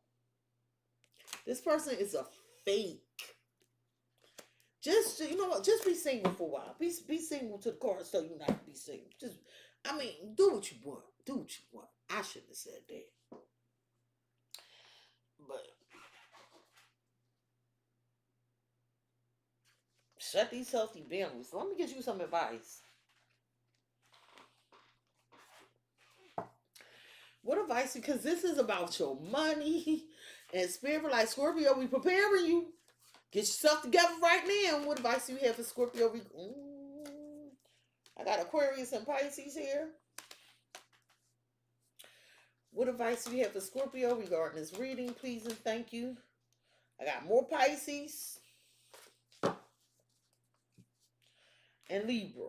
S2: This person is a fake. Just, you know what? Just be single for a while. Be single to the cards tell you not to be single. Just, I mean, do what you want. Do what you want. I shouldn't have said that. But shut these healthy boundaries. Let me get you some advice. What advice? Because this is about your money and spirit. Like Scorpio, we preparing you. Get yourself together right now. What advice do you have for Scorpio? I got Aquarius and Pisces here. What advice do you have for Scorpio regarding this reading? Please and thank you. I got more Pisces and Libra.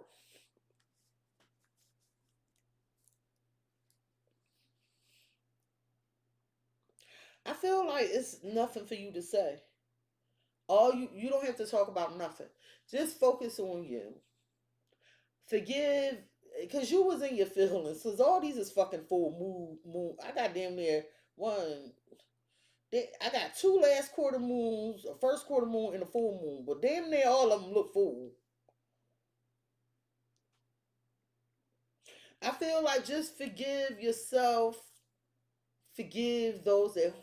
S2: I feel like it's nothing for you to say. All you don't have to talk about nothing. Just focus on you. Forgive, because you was in your feelings. Cause all these is fucking full moon. I got damn near one. I got two last quarter moons, a first quarter moon, and a full moon. But damn near all of them look full. I feel like just forgive yourself. Forgive those that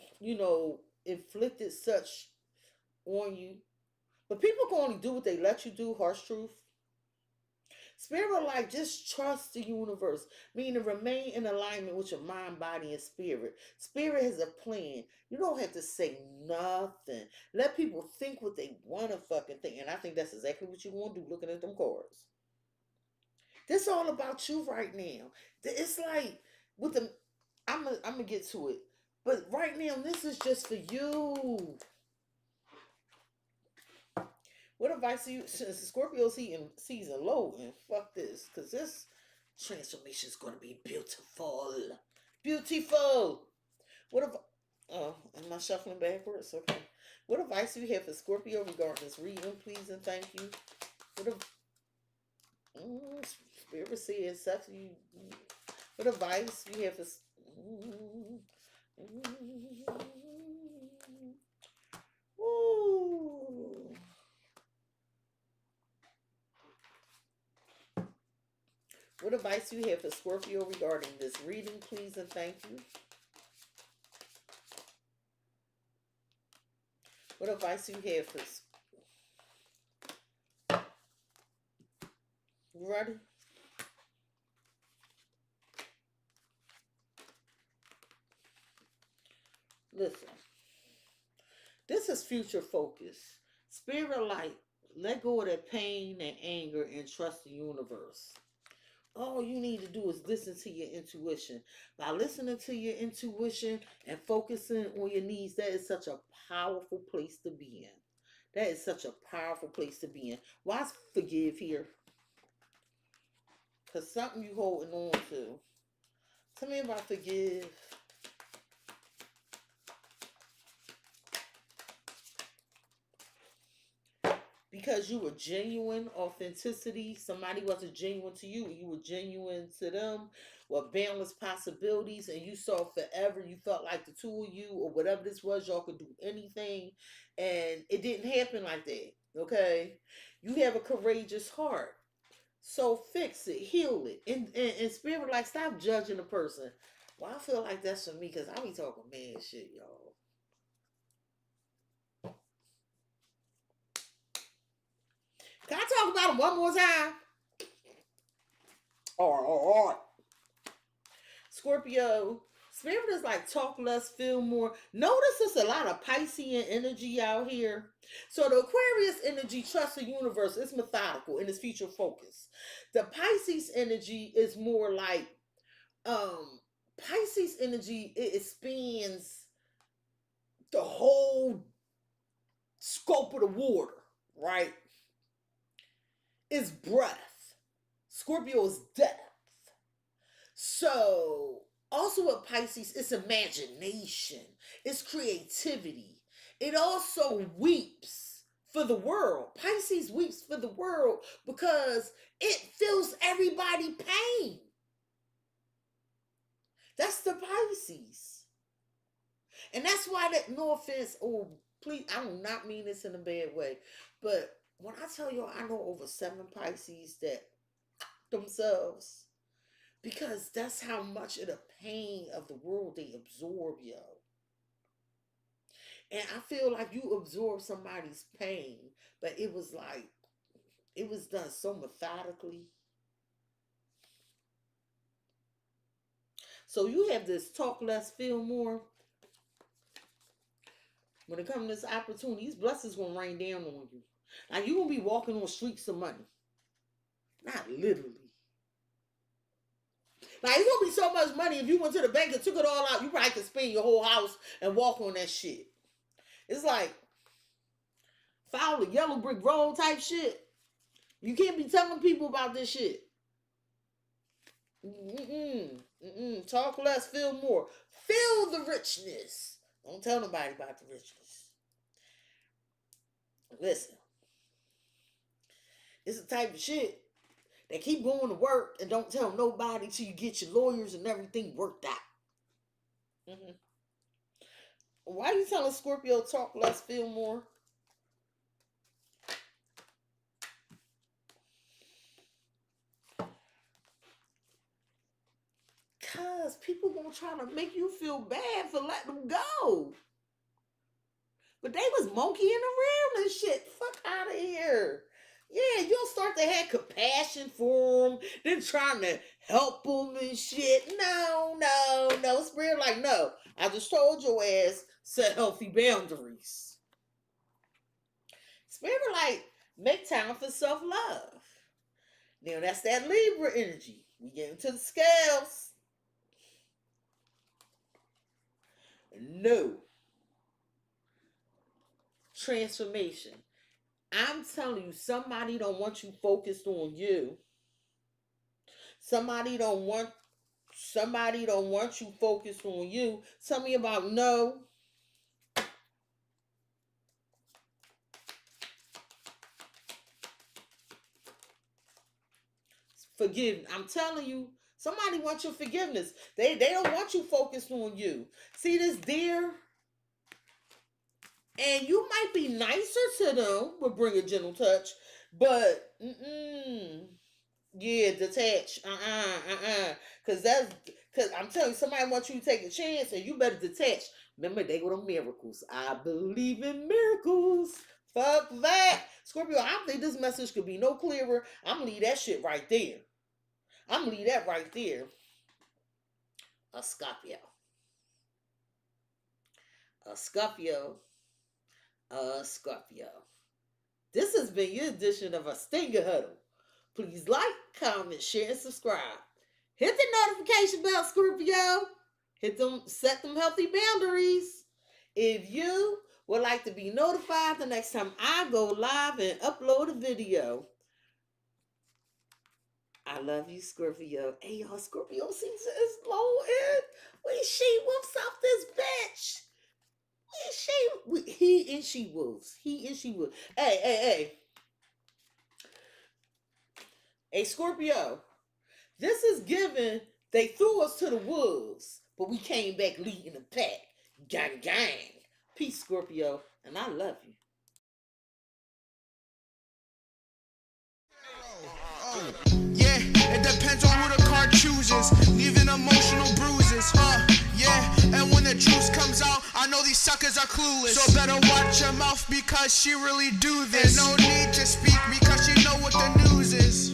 S2: inflicted such on you. But people can only do what they let you do. Harsh truth. Spirit, like, just trust the universe, meaning remain in alignment with your mind, body, and spirit. Spirit has a plan. You don't have to say nothing. Let people think what they want to fucking think. And I think that's exactly what you want to do looking at them cards. This all about you right now. It's like, with the, I'm gonna get to it. But right now, this is just for you. What advice do you, since Scorpio's season low, and fuck this, because this transformation is going to be beautiful. Beautiful. What if, oh, am I shuffling backwards? Okay. What advice do you have for Scorpio regarding this reading, please and thank you? Spirit says sexy. What advice do you have for, Ooh. What advice do you have for Scorpio regarding this reading, please and thank you? What advice do you have for... You ready? Listen. This is future focus. Spirit light. Let go of that pain and anger and trust the universe. All you need to do is listen to your intuition. By listening to your intuition and focusing on your needs, that is such a powerful place to be in. That is such a powerful place to be in. Why forgive here? Because something you holding on to. Tell me about forgive. Because you were genuine, authenticity. Somebody wasn't genuine to you. You were genuine to them. With boundless possibilities. And you saw forever. You felt like the two of you or whatever this was, y'all could do anything. And it didn't happen like that. Okay? You have a courageous heart. So fix it. Heal it. And spirit, like, stop judging a person. Well, I feel like that's for me because I be talking mad shit, y'all. Can I talk about him one more time? All right. Scorpio. Spirit is like talk less, feel more. Notice there's a lot of Piscean energy out here. So the Aquarius energy trusts the universe. It's methodical and it's future focused. The Pisces energy is more like Pisces energy. It spans the whole scope of the water, right? It's breath. Scorpio is depth. So, also with Pisces, it's imagination, it's creativity. It also weeps for the world. Pisces weeps for the world because it feels everybody pain. That's the Pisces. And that's why that, no offense, oh, please, I do not mean this in a bad way, but when I tell y'all I know over 7 Pisces that themselves, Because that's how much of the pain of the world they absorb, yo. And I feel like you absorb somebody's pain, but it was done so methodically. So you have this talk less, feel more. When it comes to this opportunity, these blessings gonna rain down on you. Now you gonna be walking on streets of money. Not literally. Like, it's gonna be so much money if you went to the bank and took it all out, you probably could spend your whole house and walk on that shit. It's like follow the yellow brick road type shit. You can't be telling people about this shit. Talk less, feel more. Feel the richness. Don't tell nobody about the richness. Listen, it's the type of shit that keep going to work and don't tell nobody till you get your lawyers and everything worked out. Why are you telling Scorpio talk less, feel more? Because people gonna try to make you feel bad for letting them go. But they was monkeying around and shit. Fuck out of here. Yeah, you'll start to have compassion for them, then trying to help them and shit. No. Spirit like, no. I just told your ass, set healthy boundaries. Spirit like, make time for self-love. Now that's that Libra energy. We get into the scales. No. Transformation. I'm telling you, somebody don't want you focused on you. Somebody don't want you focused on you. Tell me about no. Forgive. I'm telling you, somebody wants your forgiveness. They don't want you focused on you. See this deer? And you might be nicer to them, but bring a gentle touch. But, yeah, detach. Because I'm telling you, somebody wants you to take a chance, and you better detach. Remember, they go to miracles. I believe in miracles. Fuck that. Scorpio, I don't think this message could be no clearer. I'm going to leave that shit right there. A Scorpio. This has been your edition of a Stinger Huddle. Please like, comment, share, and subscribe. Hit the notification bell, Scorpio. Set them healthy boundaries. If you would like to be notified the next time I go live and upload a video. I love you, Scorpio. Hey, y'all, Scorpio season is low end. We she-wolves off this bitch. He and she wolves. Hey. Hey, Scorpio. This is given. They threw us to the wolves, but we came back leading the pack. Gang. Peace, Scorpio. And I love you.
S1: Yeah, it depends on who the card chooses, leaving emotional bruises, yeah, and when the truth comes out, I know these suckers are clueless, so better watch your mouth because she really do this, and no need to speak because you know what the news is.